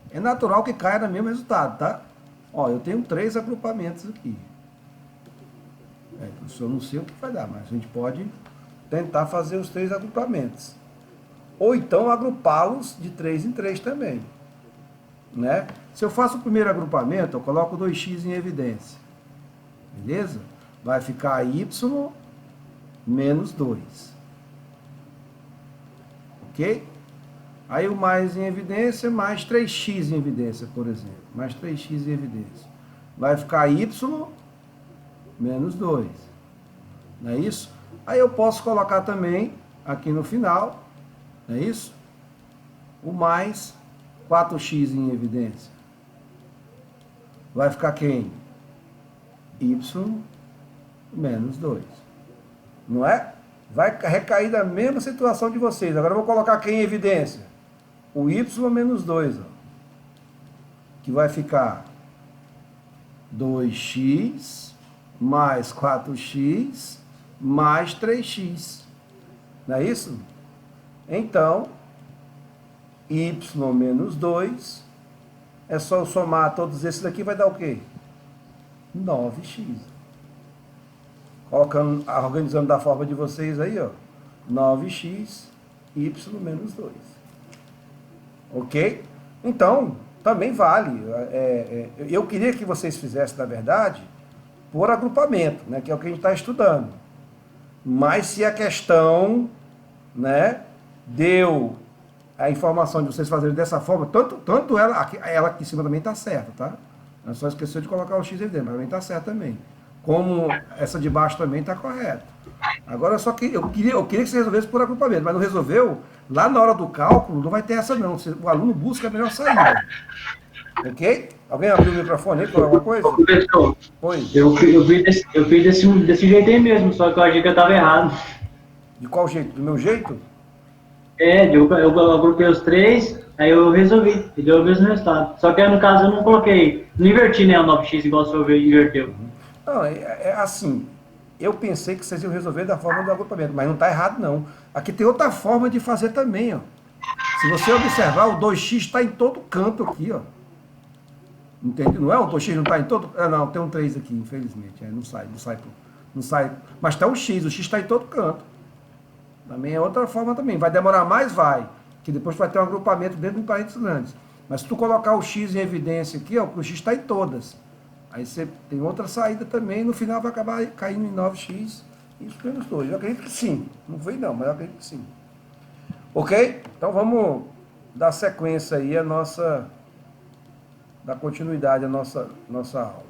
A: É natural que caia no mesmo resultado, tá? Ó, eu tenho 3 agrupamentos aqui. Professor, eu não sei o que vai dar, mas a gente pode tentar fazer os 3 agrupamentos. Ou então agrupá-los de 3 em 3 também. Né? Se eu faço o primeiro agrupamento, eu coloco 2x em evidência. Beleza? Vai ficar y menos 2. Ok? Aí o mais em evidência, mais 3x em evidência, por exemplo. Mais 3x em evidência. Vai ficar y menos 2. Não é isso? Aí eu posso colocar também, aqui no final, não é isso? O mais 4x em evidência. Vai ficar quem? Y menos 2. Não é? Vai recair na mesma situação de vocês. Agora eu vou colocar quem em evidência? O y menos 2. Ó, que vai ficar 2x mais 4x mais 3x. Não é isso? Então, y menos 2, é só eu somar todos esses daqui, vai dar o quê? 9x. Colocando, organizando da forma de vocês aí, ó. 9x, y menos 2. Ok? Então, também vale. Eu queria que vocês fizessem, na verdade, por agrupamento, né? Que é o que a gente está estudando. Mas se a questão, né, deu a informação de vocês fazerem dessa forma, tanto ela aqui em cima também está certa, tá? Ela só esqueceu de colocar o x evidente, mas também está certo também. Como essa de baixo também está correta. Agora, só que eu queria que você resolvesse por agrupamento, mas não resolveu, lá na hora do cálculo não vai ter essa não. O aluno busca a melhor saída. Ok? Alguém abriu o microfone aí para alguma coisa?
E: Professor,
A: Oi.
E: eu fiz desse jeito aí mesmo, só que eu achei que eu estava errado.
A: De qual jeito? Do meu jeito?
E: Eu agrupei os 3, aí eu resolvi, e deu o mesmo resultado. Só que aí, no caso, eu não coloquei, não inverti, né, o 9x igual o senhor inverteu.
A: Não, é assim, eu pensei que vocês iam resolver da forma do agrupamento, mas não está errado não. Aqui tem outra forma de fazer também, ó. Se você observar, o 2x está em todo canto aqui, ó. Entende? Não é? O 2x não está em todo... não, tem um 3 aqui, infelizmente. Não sai. Mas está o x está em todo canto. Também é outra forma também. Vai demorar mais? Vai. Que depois vai ter um agrupamento dentro de um parênteses grandes. Mas se tu colocar o x em evidência aqui, ó, o x está em todas. Aí você tem outra saída também, no final vai acabar caindo em 9x e menos 2. Eu acredito que sim. Não foi não, mas eu acredito que sim. Ok? Então vamos dar sequência aí a nossa... dar continuidade à nossa aula.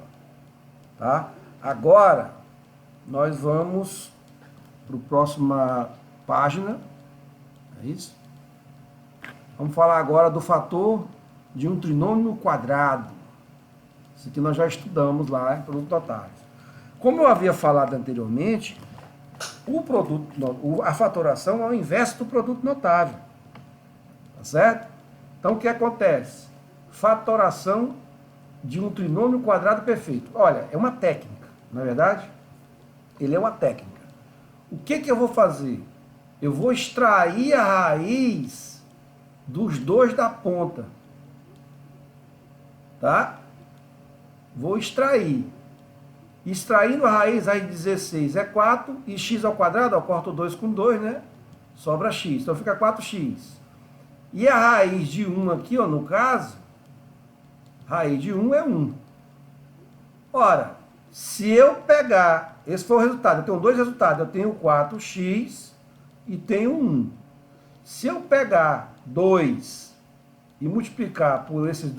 A: Tá? Agora, nós vamos para a próxima página. É isso? Vamos falar agora do fator de um trinômio quadrado. Isso aqui nós já estudamos lá em produto notável. Como eu havia falado anteriormente, a fatoração é o inverso do produto notável. Tá certo? Então, o que acontece? Fatoração de um trinômio quadrado perfeito. Olha, é uma técnica, não é verdade? Ele é uma técnica. O que eu vou fazer? Eu vou extrair a raiz dos dois da ponta. Tá? Vou extrair. Extraindo a raiz de 16 é 4, e x ao quadrado, eu corto 2 com 2, né? sobra x. Então fica 4x. E a raiz de 1 aqui, ó, no caso, raiz de 1 é 1. Ora, se eu pegar, esse foi o resultado, eu tenho dois resultados, eu tenho 4x e tenho 1. Se eu pegar 2 e multiplicar por essas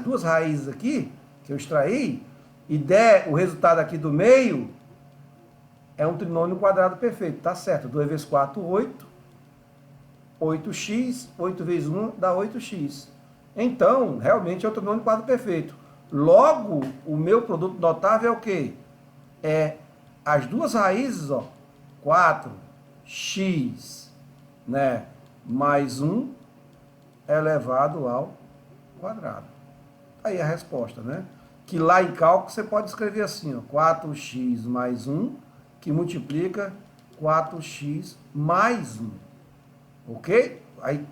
A: duas raízes aqui, que eu extraí, e der o resultado aqui do meio, é um trinômio quadrado perfeito, tá certo? 2 vezes 4, 8. 8x, 8 vezes 1 dá 8x. Então, realmente é um trinômio quadrado perfeito. Logo, o meu produto notável é o quê? É as duas raízes, ó, 4x, né, mais 1 elevado ao quadrado. Aí a resposta, né? Que lá em cálculo você pode escrever assim, ó, 4x mais 1, que multiplica 4x mais 1. Ok? Aí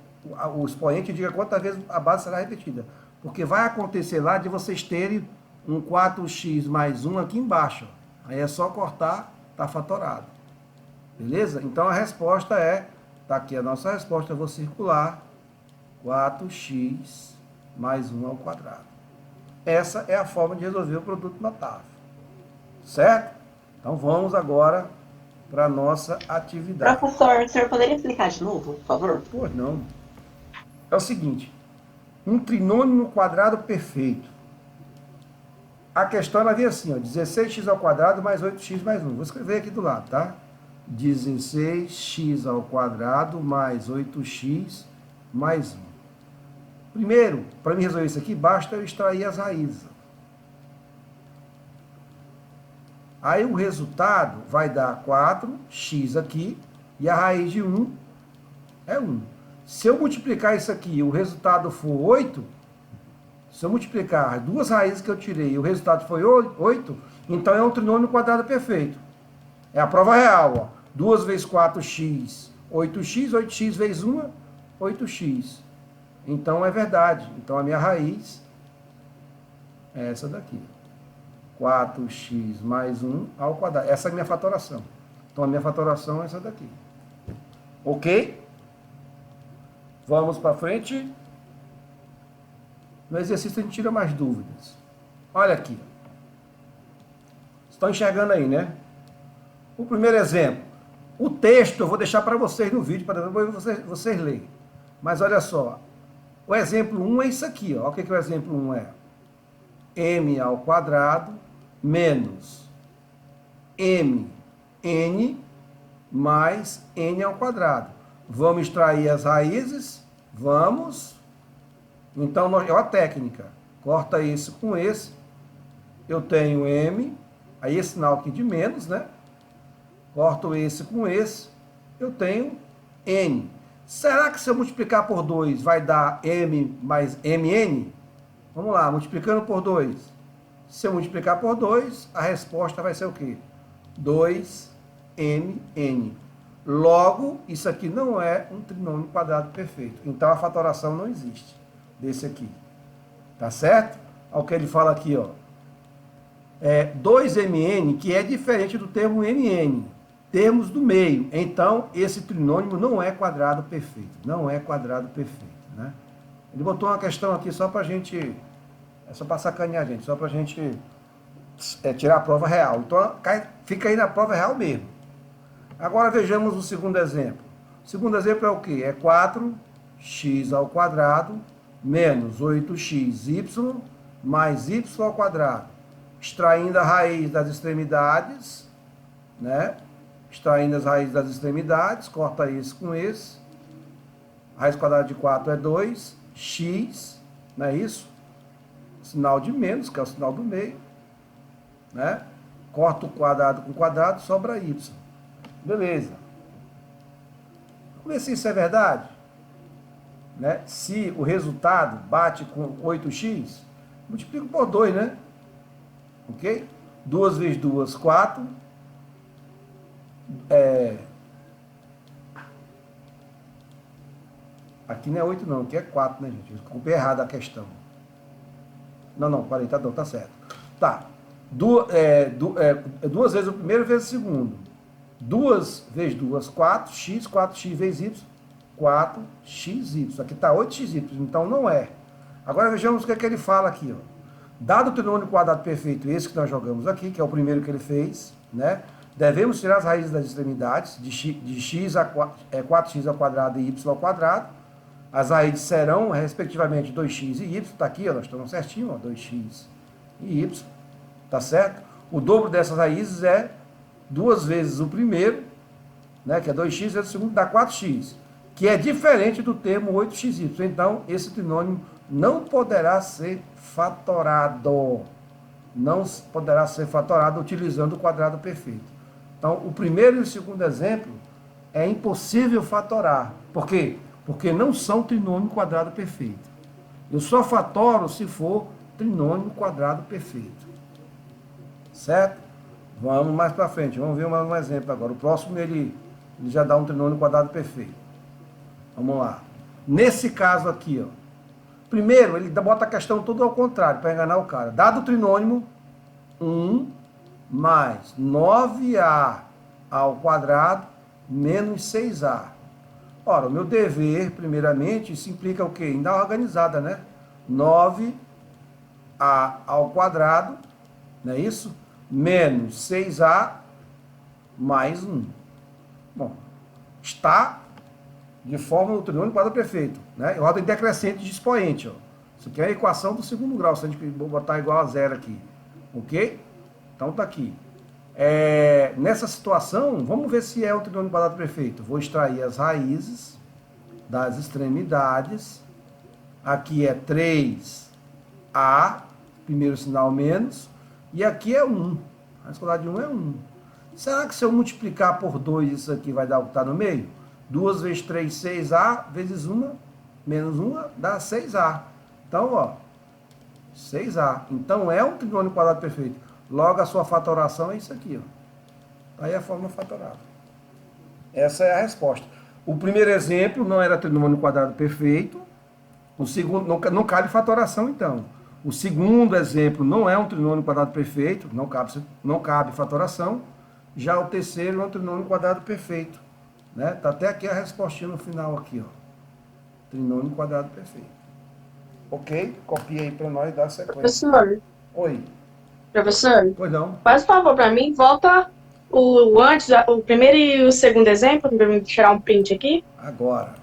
A: o expoente diga quantas vezes a base será repetida. Porque vai acontecer lá de vocês terem um 4x mais 1 aqui embaixo. Aí é só cortar, tá fatorado. Beleza? Então a resposta é, tá aqui a nossa resposta, eu vou circular 4x mais 1 ao quadrado. Essa é a forma de resolver o produto notável. Certo? Então vamos agora para a nossa atividade.
G: Professor, o senhor poderia explicar de novo, por favor?
A: Pois não. É o seguinte, um trinômio quadrado perfeito. A questão ela vem assim, ó, 16x ao quadrado mais 8x mais 1. Vou escrever aqui do lado, tá? 16x ao quadrado mais 8x mais 1. Primeiro, para mim resolver isso aqui, basta eu extrair as raízes. Aí o resultado vai dar 4x aqui, e a raiz de 1 é 1. Se eu multiplicar isso aqui e o resultado for 8, se eu multiplicar as duas raízes que eu tirei e o resultado foi 8, então é um trinômio quadrado perfeito. É a prova real, ó. 2 vezes 4x, 8x, 8x vezes 1, 8x. Então é verdade. Então a minha raiz é essa daqui. 4x mais 1 ao quadrado. Essa é a minha fatoração. Então a minha fatoração é essa daqui. Ok? Vamos para frente. No exercício a gente tira mais dúvidas. Olha aqui. Estão enxergando aí, né? O primeiro exemplo. O texto eu vou deixar para vocês no vídeo, para depois vocês lerem. Mas olha só. O exemplo 1 é isso aqui. Ó. O que o exemplo 1 é? M ao quadrado menos mn mais n ao quadrado. Vamos extrair as raízes? Vamos. Então, é uma técnica. Corta esse com esse. Eu tenho m, aí esse sinal aqui de menos, né? Corto esse com esse. Eu tenho n. Será que se eu multiplicar por 2 vai dar m mais mn? Vamos lá, multiplicando por 2. Se eu multiplicar por 2, a resposta vai ser o quê? 2mn. Logo, isso aqui não é um trinômio quadrado perfeito. Então, a fatoração não existe desse aqui. Tá certo? Olha o que ele fala aqui, ó. 2mn, que é diferente do termo mn. Termos do meio. Então, esse trinômio não é quadrado perfeito. Não é quadrado perfeito, né? Ele botou uma questão aqui só pra gente... É só para sacanear a gente, só para a gente tirar a prova real. Então, fica aí na prova real mesmo. Agora vejamos o segundo exemplo. O segundo exemplo é o quê? É 4x ao quadrado menos 8xy mais y ao quadrado. Extraindo a raiz das extremidades, né? Extraindo as raízes das extremidades, corta esse com esse. A raiz quadrada de 4 é 2, x, não é isso? Sinal de menos, que é o sinal do meio, né? Corta o quadrado com quadrado, sobra y. Beleza. Vamos ver se isso é verdade, né? Se o resultado bate com 8x, multiplico por 2, né? Ok? 2 vezes 2, 4. Aqui não é 8 não, aqui é 4, né, gente? Eu copiei errado a questão. Não, 40, não, tá certo. Tá. 2 vezes o primeiro vezes o segundo. 2 vezes 2, 4x, 4x vezes y, 4xy. Aqui está 8xy, então não é. Agora vejamos o que, é que ele fala aqui. Ó. Dado o trinômio quadrado perfeito, esse que nós jogamos aqui, que é o primeiro que ele fez, né? Devemos tirar as raízes das extremidades, de x a 4x ao quadrado e y ao quadrado. As raízes serão, respectivamente, 2x e y. Está aqui, ó, nós estamos certinho, ó, 2x e y. Tá certo? O dobro dessas raízes é 2 vezes o primeiro, né, que é 2x, vezes o segundo, dá 4x, que é diferente do termo 8xy. Então, esse trinômio não poderá ser fatorado. Não poderá ser fatorado utilizando o quadrado perfeito. Então, o primeiro e o segundo exemplo é impossível fatorar. Por quê? Porque não são trinômio quadrado perfeito. Eu só fatoro se for trinômio quadrado perfeito. Certo? Vamos mais para frente. Vamos ver mais um exemplo agora. O próximo, ele já dá um trinômio quadrado perfeito. Vamos lá. Nesse caso aqui, ó. Primeiro, ele bota a questão toda ao contrário, para enganar o cara. Dado o trinômio 1 mais 9a ao quadrado menos 6a. Ora, o meu dever, primeiramente, isso implica o quê? Em dar uma organizada, né? 9a ao quadrado, não é isso? Menos 6a mais 1. Bom, está de forma do trinômio quadrado perfeito, né? Em ordem decrescente de expoente, ó. Isso aqui é a equação do segundo grau, se a gente botar igual a zero aqui, ok? Então tá aqui. Nessa situação, vamos ver se é o trinômio quadrado perfeito. Vou extrair as raízes das extremidades. Aqui é 3a, primeiro sinal menos, e aqui é 1. A raiz quadrada de 1 é 1. Será que se eu multiplicar por 2 isso aqui vai dar o que está no meio? 2 vezes 3, 6a, vezes 1, menos 1, dá 6a. Então, ó, 6a. Então, é um trinômio quadrado perfeito. Logo, a sua fatoração é isso aqui, ó. Aí é a fórmula fatorada. Essa é a resposta. O primeiro exemplo não era trinômio quadrado perfeito. O segundo, não cabe fatoração, então. O segundo exemplo não é um trinômio quadrado perfeito, não cabe fatoração. Já o terceiro é um trinômio quadrado perfeito. Né? Tá até aqui a respostinha no final, aqui, ó. Trinômio quadrado perfeito. Ok? Copia aí para nós e dá sequência.
F: Professor.
A: Oi.
F: Professor,
A: Pois não.
F: faz um favor para mim, volta o primeiro e o segundo exemplo, para mim tirar um print aqui.
A: Agora.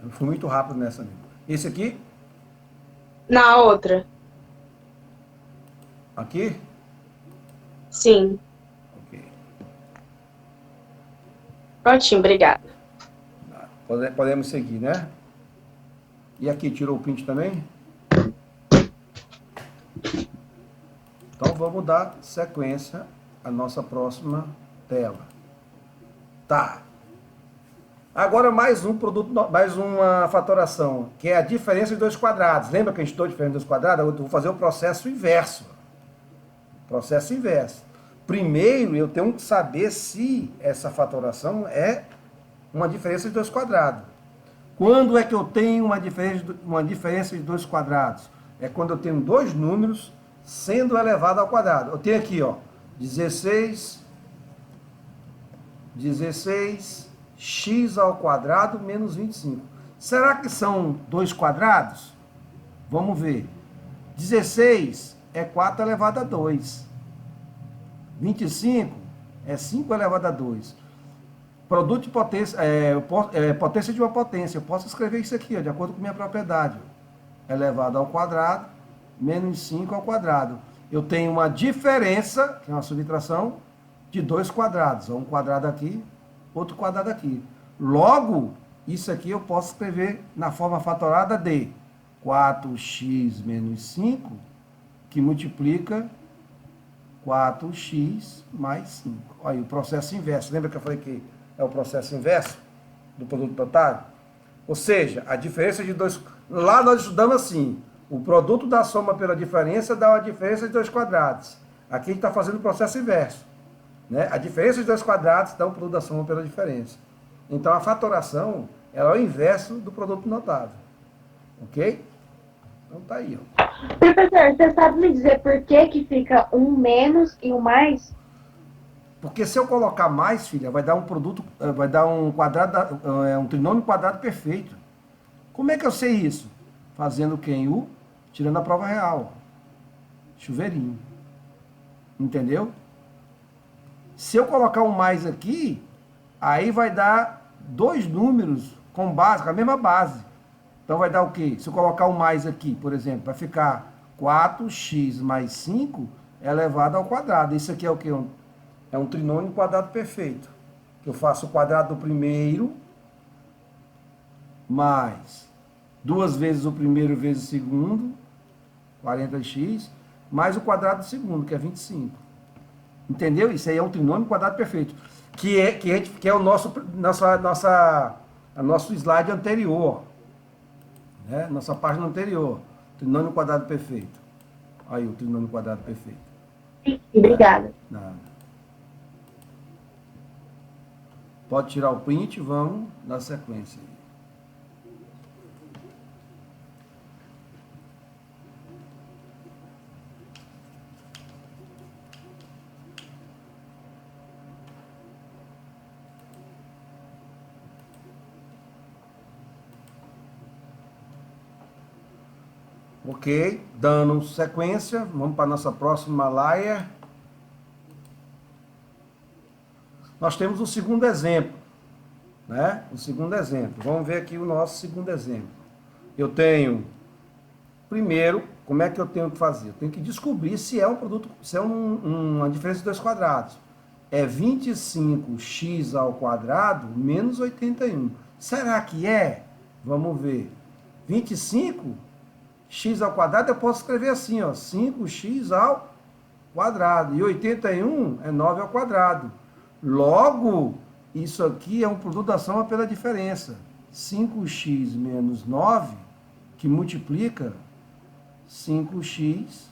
A: Eu fui muito rápido nessa, amigo. Esse aqui?
F: Na outra.
A: Aqui?
F: Sim.
A: Ok.
F: Prontinho, obrigada.
A: Podemos seguir, né? E aqui, tirou o print também? Então, vamos dar sequência à nossa próxima tela. Tá. Agora, mais um produto, mais uma fatoração, que é a diferença de dois quadrados. Lembra que a gente estudou a diferença de dois quadrados? Eu vou fazer o processo inverso. Processo inverso. Primeiro, eu tenho que saber se essa fatoração é uma diferença de dois quadrados. Quando é que eu tenho uma diferença de dois quadrados? É quando eu tenho dois números sendo elevado ao quadrado. Eu tenho aqui, ó, 16x ao quadrado menos 25. Será que são dois quadrados? Vamos ver. 16 é 4 elevado a 2. 25 é 5 elevado a 2. Produto de potência, potência de uma potência. Eu posso escrever isso aqui, ó, de acordo com minha propriedade. Elevado ao quadrado, menos 5 ao quadrado. Eu tenho uma diferença, que é uma subtração, de dois quadrados. Um quadrado aqui, outro quadrado aqui. Logo, isso aqui eu posso escrever na forma fatorada de 4x menos 5, que multiplica 4x mais 5. Olha aí, o processo inverso. Lembra que eu falei que é o processo inverso do produto total? Ou seja, a diferença de dois... Lá nós estudamos assim, o produto da soma pela diferença dá uma diferença de dois quadrados. Aqui a gente está fazendo o processo inverso. Né? A diferença de dois quadrados dá o produto da soma pela diferença. Então a fatoração ela é o inverso do produto notável. Ok? Então tá aí, ó.
H: Professor, você sabe me dizer por que que fica um menos e um mais?
A: Porque se eu colocar mais, filha, vai dar um produto, vai dar um quadrado, um trinômio quadrado perfeito. Como é que eu sei isso? Fazendo quem? Tirando a prova real. Chuveirinho. Entendeu? Se eu colocar um mais aqui, aí vai dar dois números com base, com a mesma base. Então vai dar o quê? Se eu colocar um mais aqui, por exemplo, vai ficar 4x mais 5 elevado ao quadrado. Isso aqui é o quê? É um trinômio quadrado perfeito. Eu faço o quadrado do primeiro mais 2 vezes o primeiro vezes o segundo, 40x, mais o quadrado do segundo, que é 25. Entendeu? Isso aí é um trinômio quadrado perfeito. Que é o nosso slide anterior. Né? Nossa página anterior. Trinômio quadrado perfeito. Aí o trinômio quadrado perfeito.
F: Obrigada.
A: Nada. Pode tirar o print, vamos na sequência. Ok, dando sequência, vamos para a nossa próxima layer. Nós temos o segundo exemplo, né? O segundo exemplo. Vamos ver aqui o nosso segundo exemplo. Eu tenho, primeiro, como é que eu tenho que fazer? Eu tenho que descobrir se é um produto, se é uma diferença de dois quadrados. É 25x ao quadrado menos 81. Será que é? Vamos ver. 25x ao quadrado eu posso escrever assim, ó, 5x ao quadrado. E 81 é 9 ao quadrado. Logo, isso aqui é um produto da soma pela diferença. 5x menos 9, que multiplica 5x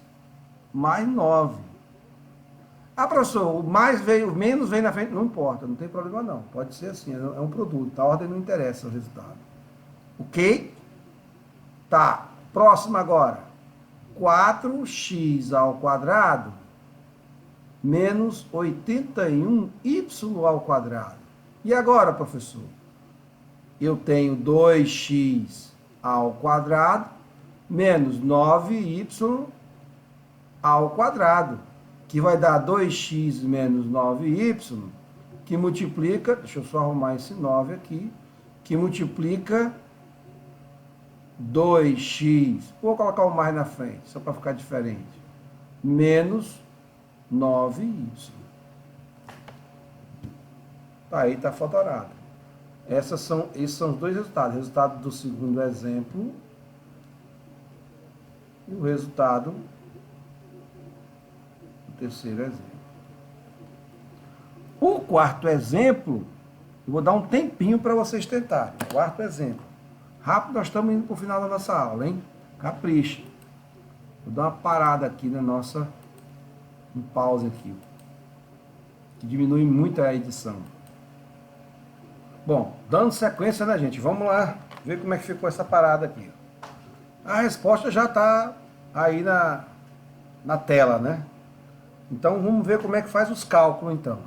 A: mais 9. Ah, professor, o menos veio na frente. Não importa, não tem problema não. Pode ser assim, é um produto. A ordem não interessa o resultado. Ok? Tá. Próximo agora. 4x ao quadrado menos 81y ao quadrado. E agora, professor? Eu tenho 2x ao quadrado menos 9y ao quadrado, que vai dar 2x menos 9y, que multiplica, deixa eu só arrumar esse 9 aqui, que multiplica 2x, vou colocar o mais na frente, só para ficar diferente, menos 9y. Tá aí, tá fotorado. Esses são os dois resultados. O resultado do segundo exemplo e o resultado do terceiro exemplo. O quarto exemplo, eu vou dar um tempinho para vocês tentarem. Quarto exemplo. Rápido, nós estamos indo para o final da nossa aula, hein? Capricha. Vou dar uma parada aqui na nossa... Um pause aqui. Que diminui muito a edição. Bom, dando sequência, né, gente? Vamos lá ver como é que ficou essa parada aqui. A resposta já está aí na tela, né? Então, vamos ver como é que faz os cálculos, então.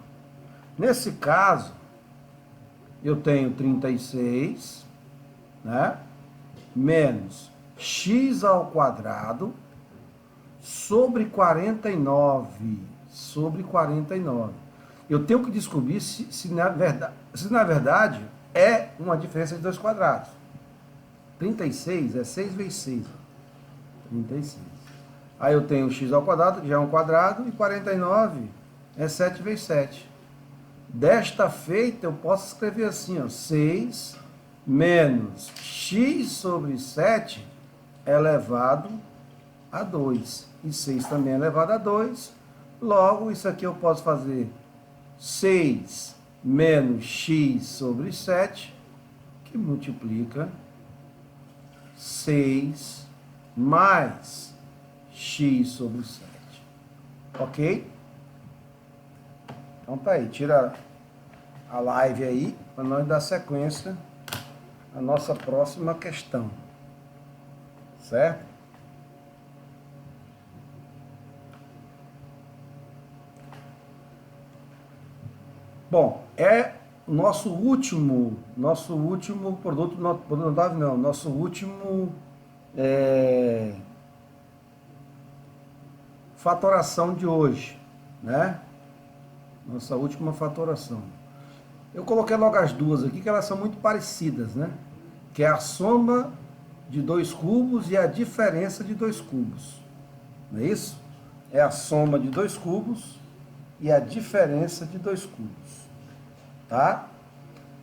A: Nesse caso, eu tenho 36, né? Menos x ao quadrado sobre 49. Sobre 49. Eu tenho que descobrir se na verdade é uma diferença de dois quadrados. 36 é 6 vezes 6. 36. Aí eu tenho x ao quadrado, que já é um quadrado, e 49 é 7 vezes 7. Desta feita, eu posso escrever assim, ó, 6 menos x sobre 7 elevado a 2. E 6 também é elevado a 2. Logo, isso aqui eu posso fazer 6 menos x sobre 7, que multiplica 6 mais x sobre 7. Ok? Então tá aí, tira a live aí, para nós dar sequência à nossa próxima questão. Certo? Bom, é nosso último produto, nosso último fatoração de hoje, né? Nossa última fatoração. Eu coloquei logo as duas aqui, que elas são muito parecidas, né? Que é a soma de 2 cubos e a diferença de 2 cubos. Não é isso? É a soma de 2 cubos e a diferença de 2 cubos. Tá?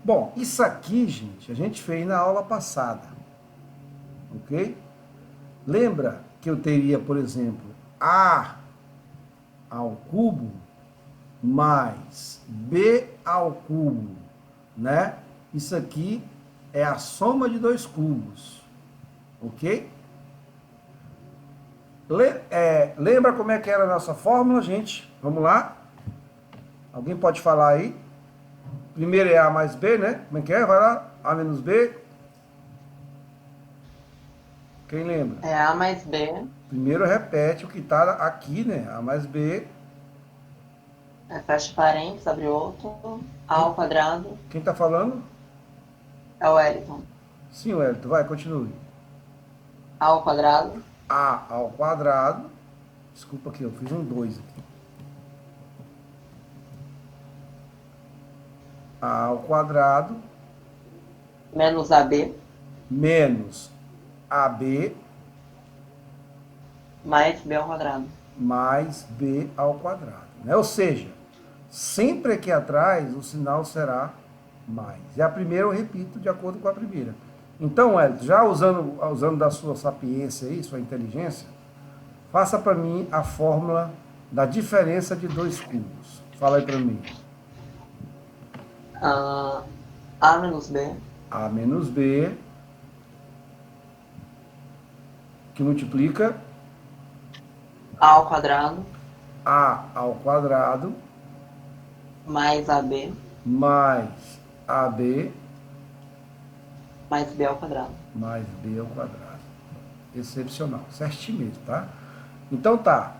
A: Bom, isso aqui, gente, a gente fez na aula passada. Ok? Lembra que eu teria, por exemplo, A ao cubo mais B ao cubo, né? Isso aqui é a soma de 2 cubos, ok? Lembra como é que era a nossa fórmula, gente? Vamos lá? Alguém pode falar aí? Primeiro é A mais B, né? Como é que é? Vai lá. A menos B. Quem lembra?
G: É A mais B.
A: Primeiro repete o que está aqui, né? A mais B.
G: Fecha parênteses, abre outro. A ao quadrado.
A: Quem está falando?
G: É o Wellington.
A: Sim, Wellington. Vai, continue.
G: A ao quadrado.
A: A ao quadrado. Desculpa aqui, eu fiz um 2 aqui. A ao quadrado
G: Menos AB.
A: menos AB
G: Mais B ao quadrado.
A: mais B ao quadrado, né? Ou seja, sempre aqui atrás o sinal será mais. E a primeira eu repito de acordo com a primeira. Então, Wellington, já usando da sua sapiência aí, sua inteligência, faça para mim a fórmula da diferença de 2 cubos. Fala aí para mim.
G: A menos B.
A: A menos B, que multiplica
G: A ao quadrado.
A: A ao quadrado
G: Mais AB.
A: mais AB
G: Mais B ao quadrado.
A: mais B ao quadrado. Excepcional, certinho mesmo, tá? Então tá.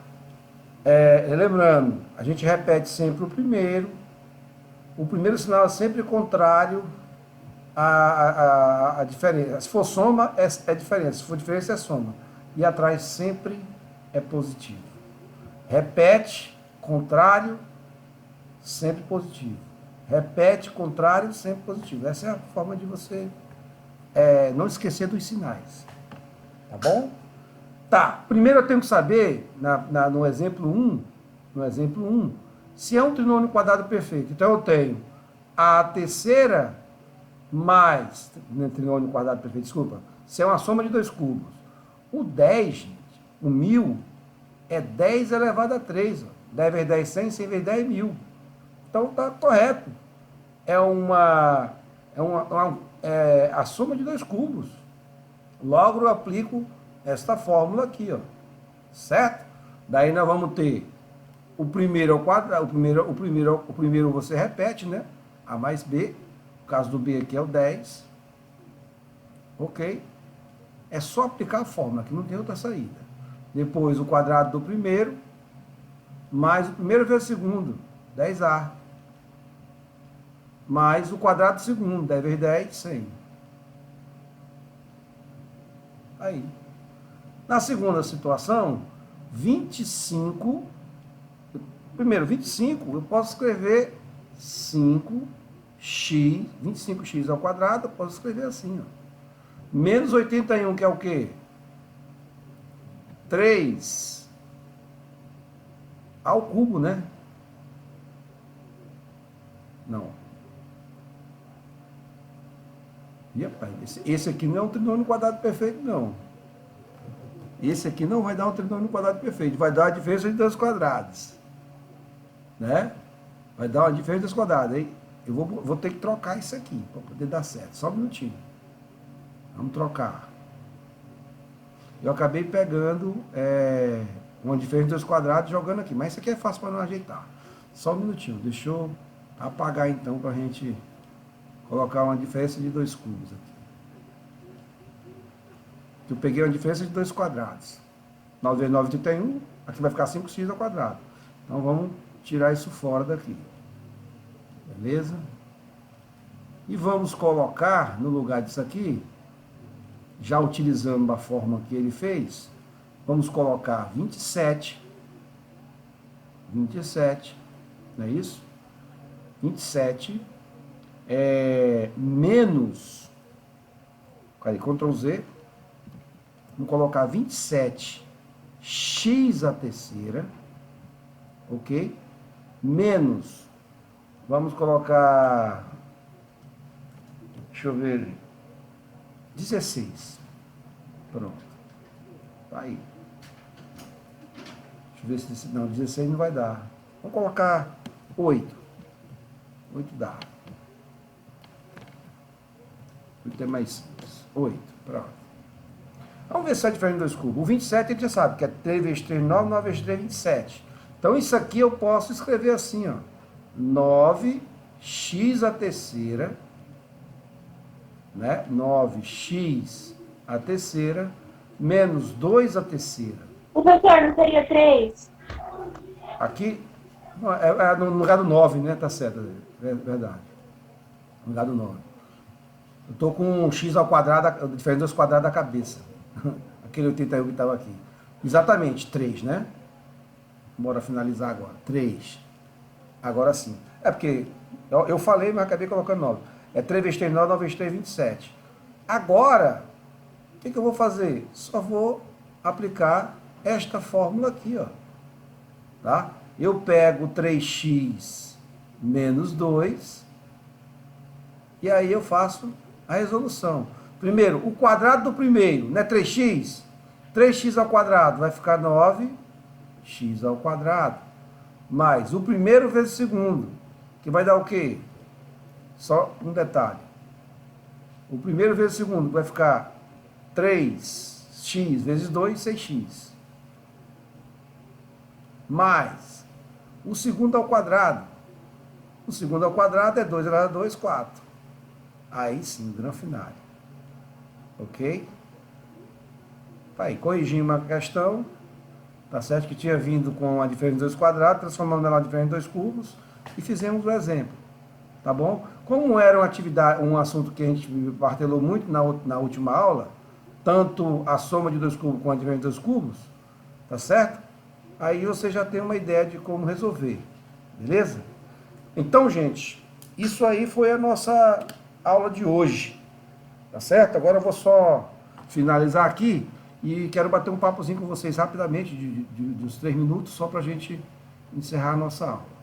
A: Lembrando, a gente repete sempre o primeiro. O primeiro sinal é sempre contrário à diferença. Se for soma, é diferença. Se for diferença, é soma. E atrás sempre é positivo. Repete, contrário, sempre positivo. Repete, contrário, sempre positivo. Essa é a forma de você não esquecer dos sinais. Tá bom? Tá. Primeiro eu tenho que saber, no exemplo 1, se é um trinômio quadrado perfeito. Então eu tenho a terceira mais, trinômio quadrado perfeito, desculpa, se é uma soma de 2 cubos. O 10, gente, o 1000, é 10 elevado a 3. Ó. 10 vezes 10, 100, 100 vezes 10, 1000. Então tá correto. É a soma de 2 cubos. Logo eu aplico esta fórmula aqui, ó. Certo? Daí nós vamos ter o primeiro ao quadrado, o primeiro você repete, né? A mais B. O caso do B aqui é o 10. Ok? É só aplicar a fórmula, que não tem outra saída. Depois o quadrado do primeiro, mais o primeiro vezes o segundo, 10A. Mais o quadrado do segundo, 10 vezes 10, 100. Aí. Na segunda situação, 25. Primeiro, 25, eu posso escrever 5x, 25x ao quadrado, eu posso escrever assim, ó. Menos 81, que é o quê? 3 ao cubo, né? Não. E, rapaz, esse aqui não é um trinômio quadrado perfeito, não. Esse aqui não vai dar um trinômio quadrado perfeito, vai dar a diferença de 2 quadrados. Né? Vai dar uma diferença de 2 quadrados. Aí eu vou ter que trocar isso aqui para poder dar certo. Só um minutinho. Vamos trocar. Eu acabei pegando uma diferença de 2 quadrados e jogando aqui. Mas isso aqui é fácil para não ajeitar. Só um minutinho. Deixa eu apagar então para a gente colocar uma diferença de 2 cubos aqui. Eu peguei uma diferença de 2 quadrados. 9 vezes 9, 31. Aqui vai ficar 5x ao quadrado. Então vamos tirar isso fora daqui. Beleza? E vamos colocar no lugar disso aqui, já utilizando a forma que ele fez, vamos colocar 27, não é isso? 27 menos, aí, Ctrl Z, vamos colocar 27 x à terceira, ok? Menos, vamos colocar, deixa eu ver, 16. Pronto. Aí. Deixa eu ver se... Não, 16 não vai dar. Vamos colocar 8. 8 dá. 8 é mais simples. 8. Pronto. Vamos ver se é diferente dos cubos. O 27 a gente já sabe que é 3 vezes 3, 9. 9 vezes 3, 27. Então isso aqui eu posso escrever assim, ó. 9x à terceira, né? 9x à terceira, menos 2 à terceira.
F: Professor, não seria 3?
A: Aqui, é no lugar do 9, né? Tá certo, é verdade. No lugar do 9. Eu tô com um x ao quadrado, diferente dos quadrados da cabeça. Aquele 81 que estava aqui. Exatamente, 3, né? Bora finalizar agora. 3. Agora sim. É porque eu falei, mas acabei colocando 9. É 3 vezes 3, 9, 9 vezes 3, 27. Agora, o que eu vou fazer? Só vou aplicar esta fórmula aqui, ó. Tá? Eu pego 3x menos 2 e aí eu faço a resolução. Primeiro, o quadrado do primeiro, não é 3x? 3x ao quadrado vai ficar 9x ao quadrado. Mais o primeiro vezes o segundo, que vai dar o quê? Só um detalhe. O primeiro vezes o segundo vai ficar 3x vezes 2, 6x. Mais o segundo ao quadrado. O segundo ao quadrado é 2 elevado a 2, 4. Aí sim, o grão final. Ok? Aí, corrigimos uma questão. Tá certo? Que tinha vindo com a diferença de 2 quadrados, transformando ela em diferença de 2 cubos e fizemos o exemplo. Tá bom? Como era uma atividade, um assunto que a gente martelou muito na última aula, tanto a soma de 2 cubos com a diferença de 2 cubos, tá certo? Aí você já tem uma ideia de como resolver. Beleza? Então, gente, isso aí foi a nossa aula de hoje. Tá certo? Agora eu vou só finalizar aqui e quero bater um papozinho com vocês rapidamente, de uns 3 minutos, só para a gente encerrar a nossa aula.